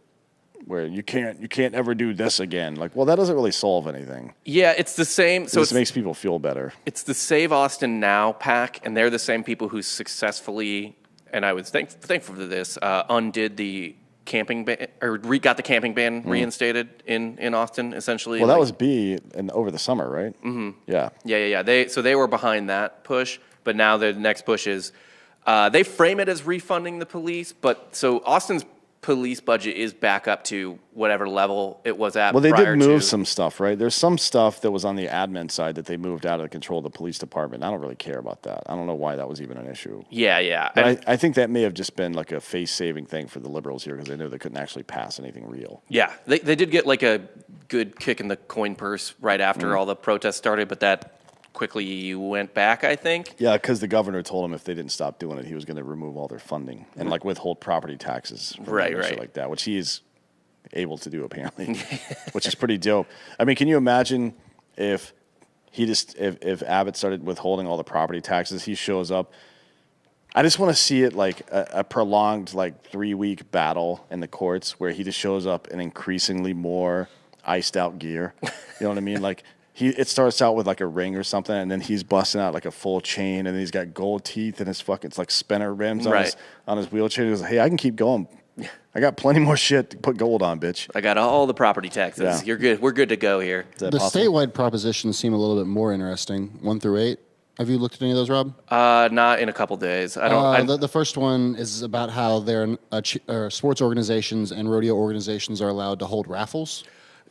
where you can't ever do this again. Like, well, that doesn't really solve anything. Yeah, it's the same. So It just makes people feel better. it's the Save Austin Now PAC, and they're the same people who successfully, and I was thankful for this, undid the camping ban, or got the camping ban reinstated in Austin, essentially. Well, that Like- was over the summer, right? Mm-hmm. Yeah. Yeah. They were behind that push, but now the next push is they frame it as refunding the police, but so Austin's police budget is back up to whatever level it was at. Well, they prior did move to- some stuff, right? There's some stuff that was on the admin side that they moved out of the control of the police department. I don't really care about that. I don't know why that was even an issue. Yeah. But I think that may have just been like a face-saving thing for the liberals here because they knew they couldn't actually pass anything real. Yeah, they did get like a good kick in the coin purse right after all the protests started, but that quickly went back, I think. Yeah, because the governor told them if they didn't stop doing it, he was going to remove all their funding and like withhold property taxes. from them Right, and shit right. like that, which he is able to do apparently, which is pretty dope. I mean, can you imagine if if Abbott started withholding all the property taxes, he shows up. I just want to see it like a prolonged like 3-week battle in the courts where he just shows up in increasingly more iced out gear. You know what I mean? Like it starts out with like a ring or something, and then he's busting out like a full chain, and then he's got gold teeth and his fucking it's like spinner rims on his wheelchair. He goes, hey, I can keep going. I got plenty more shit to put gold on, bitch. I got all the property taxes. Yeah. You're good. We're good to go here. The statewide propositions seem a little bit more interesting, 1 through 8. Have you looked at any of those, Rob? Not in a couple days. I don't. The first one is about how sports organizations and rodeo organizations are allowed to hold raffles.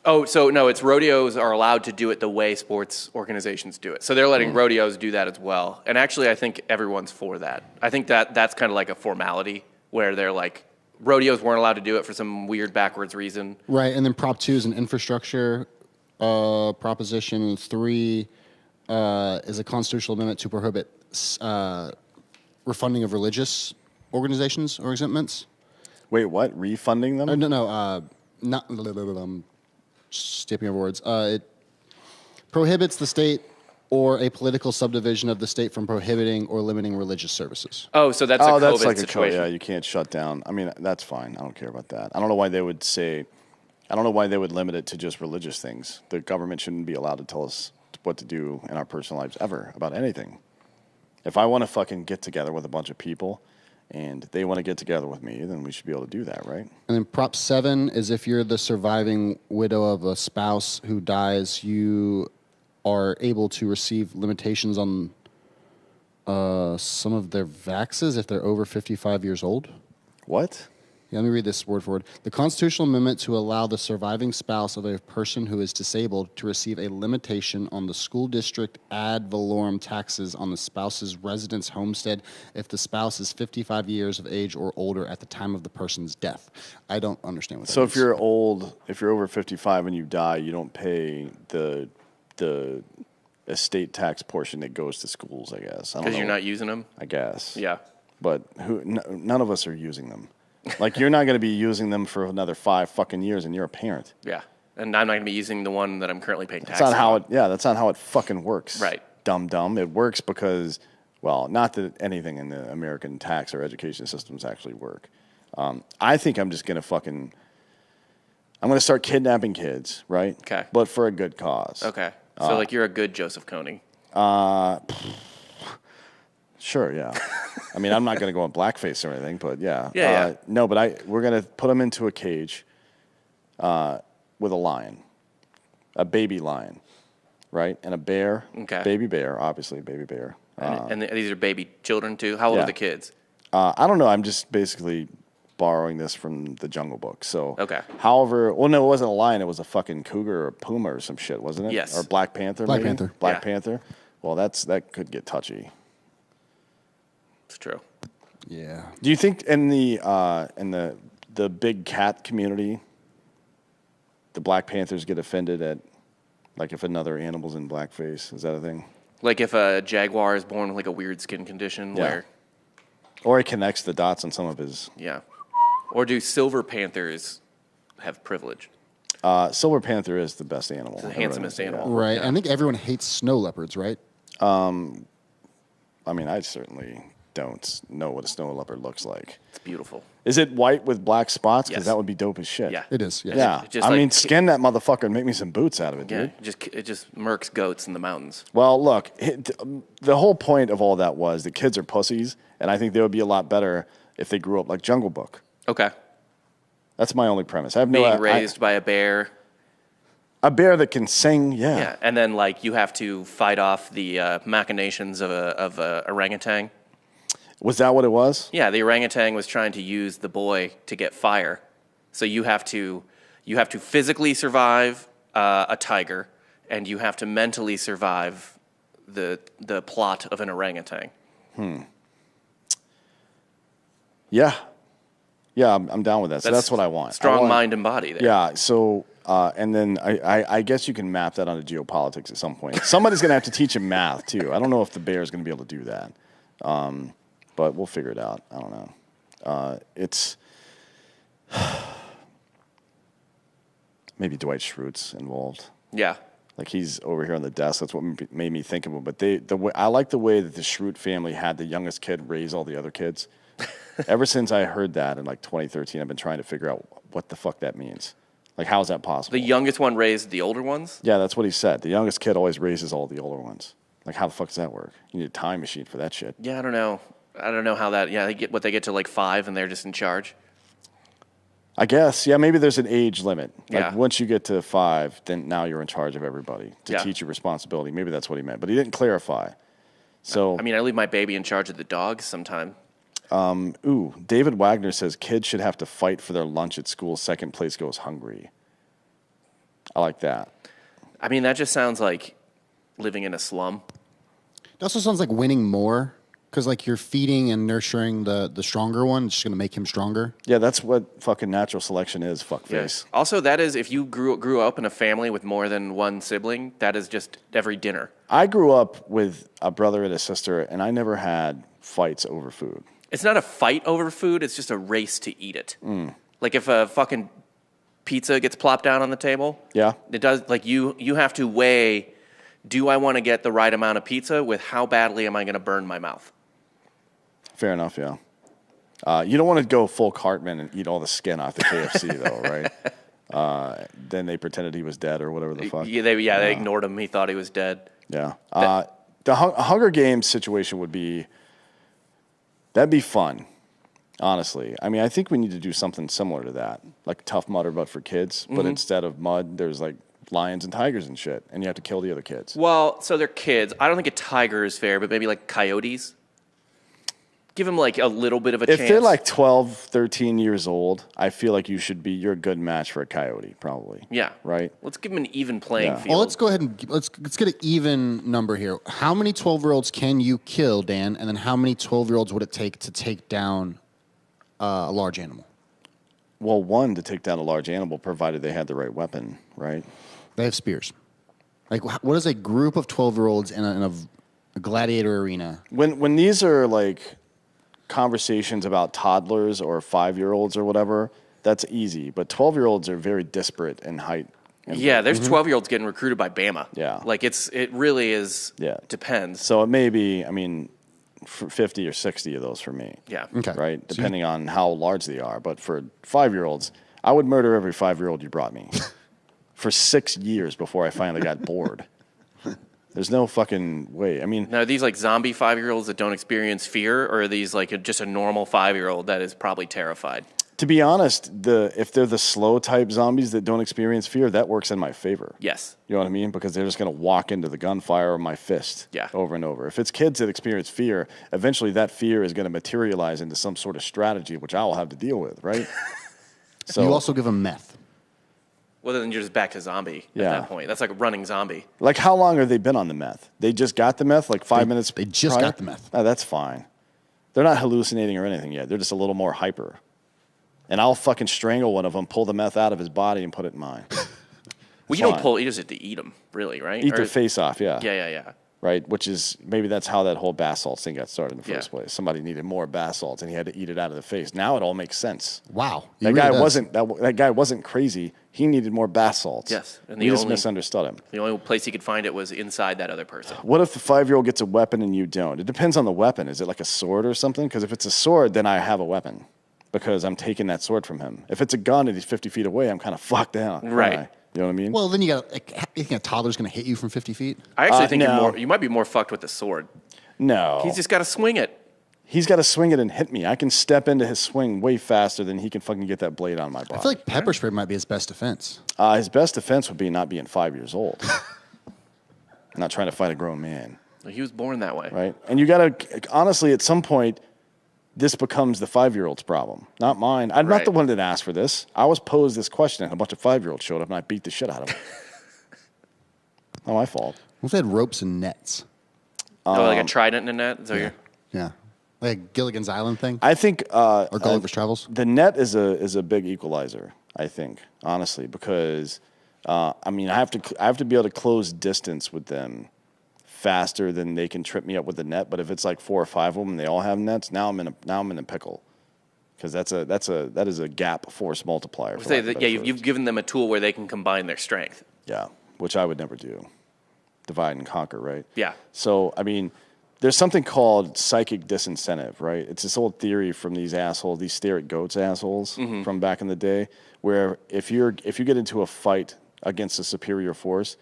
Oh, so no, it's rodeos are allowed to do it the way sports organizations do it. So they're letting rodeos do that as well. And actually, I think everyone's for that. I think that's kind of like a formality where they're like, rodeos weren't allowed to do it for some weird backwards reason. Right, and then Prop 2 is an infrastructure. Proposition 3 is a constitutional amendment to prohibit refunding of religious organizations or exemptions. Wait, what? Refunding them? Not skipping over words. It prohibits the state or a political subdivision of the state from prohibiting or limiting religious services. Oh, so that's a COVID that's like situation. Yeah, you can't shut down. I mean, that's fine. I don't care about that. I don't know why they would limit it to just religious things. The government shouldn't be allowed to tell us what to do in our personal lives ever about anything. If I want to fucking get together with a bunch of people and they want to get together with me, then we should be able to do that, right? And then Prop 7 is if you're the surviving widow of a spouse who dies, you are able to receive limitations on some of their vaxes if they're over 55 years old. What? Yeah, let me read this word for word. The constitutional amendment to allow the surviving spouse of a person who is disabled to receive a limitation on the school district ad valorem taxes on the spouse's residence homestead if the spouse is 55 years of age or older at the time of the person's death. I don't understand what that means. So if you're over 55 and you die, you don't pay the estate tax portion that goes to schools, I guess. Because you're not using them? I guess. Yeah. But none of us are using them. Like, you're not going to be using them for another 5 fucking years, and you're a parent. Yeah. And I'm not going to be using the one that I'm currently paying taxes on. That's not how it fucking works. Right. Dumb. It works because, well, not that anything in the American tax or education systems actually work. I think I'm just going to I'm going to start kidnapping kids, right? Okay. But for a good cause. Okay. So, you're a good Joseph Kony. Sure, yeah. I mean, I'm not going to go in blackface or anything, but yeah. Yeah. No, but we're going to put them into a cage with a lion, a baby lion, right? And a bear, baby bear, obviously, baby bear. And these are baby children, too? How old are the kids? I don't know. I'm just basically borrowing this from the Jungle Book. So, okay. However, well, no, it wasn't a lion. It was a fucking cougar or a puma or some shit, wasn't it? Yes. Or Black Panther, Black maybe? Panther. Black Panther. Well, that could get touchy. It's true. Yeah. Do you think in the big cat community, the Black Panthers get offended at, like, if another animal's in blackface? Is that a thing? Like if a jaguar is born with like a weird skin condition where... Or he connects the dots on some of his... Yeah. Or do silver panthers have privilege? Silver panther is the best animal. The handsomest animal. Right. Yeah. I think everyone hates snow leopards, right? I mean, I certainly don't know what a snow leopard looks like. It's beautiful. Is it white with black spots? Because Yes. that would be dope as shit. Yeah. It is, yes. Yeah. Just I like mean, skin that motherfucker and make me some boots out of it, dude. Yeah, it just murks goats in the mountains. Well, look, the whole point of all that was that kids are pussies, and I think they would be a lot better if they grew up like Jungle Book. Okay. That's my only premise. I have Being raised by a bear. A bear that can sing, yeah. Yeah, and then like you have to fight off the machinations of a orangutan. Was that what it was? Yeah, the orangutan was trying to use the boy to get fire. So you have to physically survive a tiger, and you have to mentally survive the plot of an orangutan. Yeah. Yeah, I'm down with that. So that's what I want. Strong mind and body there. Yeah, so, and then I guess you can map that onto geopolitics at some point. Somebody's going to have to teach him math, too. I don't know if the bear is going to be able to do that. But we'll figure it out. I don't know. It's... Maybe Dwight Schrute's involved. Yeah. Like, he's over here on the desk. That's what made me think of him. But I like the way that the Schrute family had the youngest kid raise all the other kids. Ever since I heard that in, like, 2013, I've been trying to figure out what the fuck that means. Like, how is that possible? The youngest one raised the older ones? Yeah, that's what he said. The youngest kid always raises all the older ones. Like, how the fuck does that work? You need a time machine for that shit. Yeah, I don't know. I don't know how that, they get to like 5 and they're just in charge. I guess. Yeah, maybe there's an age limit. Like, Yeah. once you get to 5, then now you're in charge of everybody to Yeah. teach you responsibility. Maybe that's what he meant. But he didn't clarify. So, I mean, I leave my baby in charge of the dogs sometime. David Wagner says kids should have to fight for their lunch at school. Second place goes hungry. I like that. I mean, that just sounds like living in a slum. It also sounds like winning more because like you're feeding and nurturing the stronger one. It's just going to make him stronger. Yeah, that's what fucking natural selection is, fuckface. Yes. Also, that is, if you grew up in a family with more than one sibling, that is just every dinner. I grew up with a brother and a sister, and I never had fights over food. It's not a fight over food, it's just a race to eat it. Like if a fucking pizza gets plopped down on the table, Yeah. it does, like you have to weigh, do I want to get the right amount of pizza with how badly am I going to burn my mouth? Fair enough, yeah. You don't want to go full Cartman and eat all the skin off the KFC, though, right? Then they pretended he was dead or whatever the fuck. Yeah, they ignored him. He thought he was dead. Yeah. The Hunger Games situation that'd be fun, honestly. I mean, I think we need to do something similar to that, like Tough Mudder, but for kids. But instead of mud, there's like lions and tigers and shit, and you have to kill the other kids. Well, so they're kids. I don't think a tiger is fair, but maybe like coyotes. Give them like a little bit of a chance. If they're like 12, 13 years old, I feel like you're a good match for a coyote, probably. Yeah. Right? Let's give them an even playing Yeah. field. Well, let's go ahead and let's get an even number here. How many 12-year-olds can you kill, Dan? And then how many 12-year-olds would it take to take down a large animal? Well, one, to take down a large animal, provided they had the right weapon, right? They have spears. Like, what is a group of 12-year-olds in a gladiator arena? When these are like conversations about toddlers or 5-year-olds or whatever, that's easy. But 12-year-olds are very disparate in height. Yeah, there's 12-year-olds getting recruited by Bama. Yeah. Like it really is. Yeah. Depends. So it may be, I mean, 50 or 60 of those for me. Yeah. Okay. Right? Depending on how large they are. But for 5-year-olds, I would murder every 5-year-old you brought me for 6 years before I finally got bored. There's no fucking way. I mean, Now, are these like zombie 5-year-olds that don't experience fear, or are these like just a normal 5-year-old that is probably terrified? to be honest, if they're the slow type zombies that don't experience fear, that works in my favor. Yes. You know what I mean? Because they're just going to walk into the gunfire or my fist over and over. If it's kids that experience fear, eventually that fear is going to materialize into some sort of strategy, which I will have to deal with, right? So you also give them meth. Well, then you're just back to zombie at Yeah. that point. That's like a running zombie. Like, how long have they been on the meth? They just got the meth, like 5 minutes They just prior? got the meth. Oh, that's fine. They're not hallucinating or anything yet. They're just a little more hyper. And I'll fucking strangle one of them, pull the meth out of his body, and put it in mine. Well, you don't Fine. pull. You just have to eat them, really, right? Eat Or- their face off, yeah. Yeah. Right? Which is, maybe that's how that whole bath salts thing got started in the Yeah. first place. Somebody needed more bath salts, and he had to eat it out of the face. Now it all makes sense. Wow. That guy wasn't crazy. He needed more bath salts. Yes, and We the just only- misunderstood him. The only place he could find it was inside that other person. What if the 5-year-old gets a weapon and you don't? It depends on the weapon. Is it like a sword or something? Because if it's a sword, then I have a weapon because I'm taking that sword from him. If it's a gun and he's 50 feet away, I'm kind of fucked down. Right. You know what I mean? Well, then you got you think a toddler's going to hit you from 50 feet? I actually think no. you might be more fucked with the sword. No. He's just got to swing it. He's got to swing it and hit me. I can step into his swing way faster than he can fucking get that blade on my body. I feel like pepper spray might be his best defense. His best defense would be not being 5 years old. Not trying to fight a grown man, He was born that way. right? And you got to, honestly, at some point, this becomes the 5-year-old's problem, not mine. I'm not Right. the one that asked for this. I was posed this question, and a bunch of 5-year-olds showed up, and I beat the shit out of them. Not my fault. What if they had ropes and nets? Like a trident in a net? So you're... Yeah. Like a Gilligan's Island thing? I think or Gulliver's Travels? the net is a big equalizer. I think, honestly, because I mean, I have to be able to close distance with them faster than they can trip me up with the net. But if it's like 4 or 5 of them and they all have nets, now I'm in a pickle. Because that is a gap force multiplier. Say that, you've given them a tool where they can combine their strength. Yeah, which I would never do. Divide and conquer, right? Yeah. So, I mean, there's something called psychic disincentive, right? It's this old theory from these assholes, these stare at goats assholes from back in the day, where if you get into a fight against a superior force,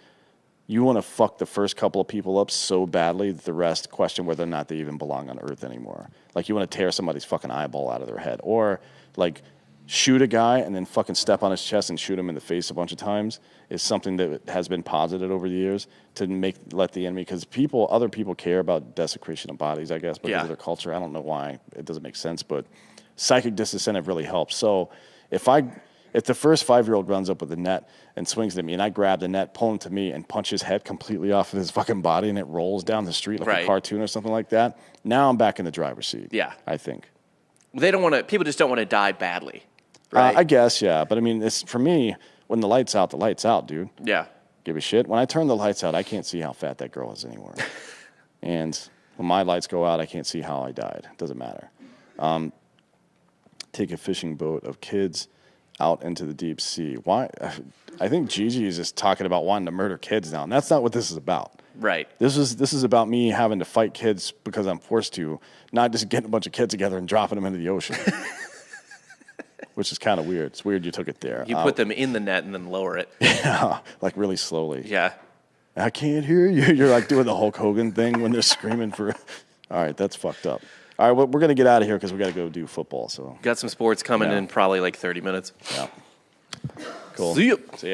you want to fuck the first couple of people up so badly that the rest question whether or not they even belong on Earth anymore. Like, you want to tear somebody's fucking eyeball out of their head, or like shoot a guy and then fucking step on his chest and shoot him in the face a bunch of times is something that has been posited over the years to let the enemy, because other people care about desecration of bodies, I guess, because of their culture. I don't know why. It doesn't make sense, but psychic disincentive really helps. So if the first 5-year-old runs up with the net and swings at me and I grab the net, pull him to me and punch his head completely off of his fucking body and it rolls down the street like a cartoon or something like that, now I'm back in the driver's seat. Yeah. I think. People just don't want to die badly. Right? I guess, yeah. But I mean, for me, when the light's out, dude. Yeah. Give a shit. When I turn the lights out, I can't see how fat that girl is anymore. And when my lights go out, I can't see how I died. It doesn't matter. Take a fishing boat of kids out into the deep sea. Why? I think Gigi is just talking about wanting to murder kids now, and that's not what this is about. Right. This is about me having to fight kids because I'm forced to, not just getting a bunch of kids together and dropping them into the ocean. Which is kind of weird. It's weird you took it there. You put them in the net and then lower it. Yeah, like really slowly. Yeah. I can't hear you. You're like doing the Hulk Hogan thing when they're screaming for... All right, that's fucked up. All right, well, we're going to get out of here because we got to go do football. So got some sports coming in probably like 30 minutes. Yeah. Cool. See you. See ya.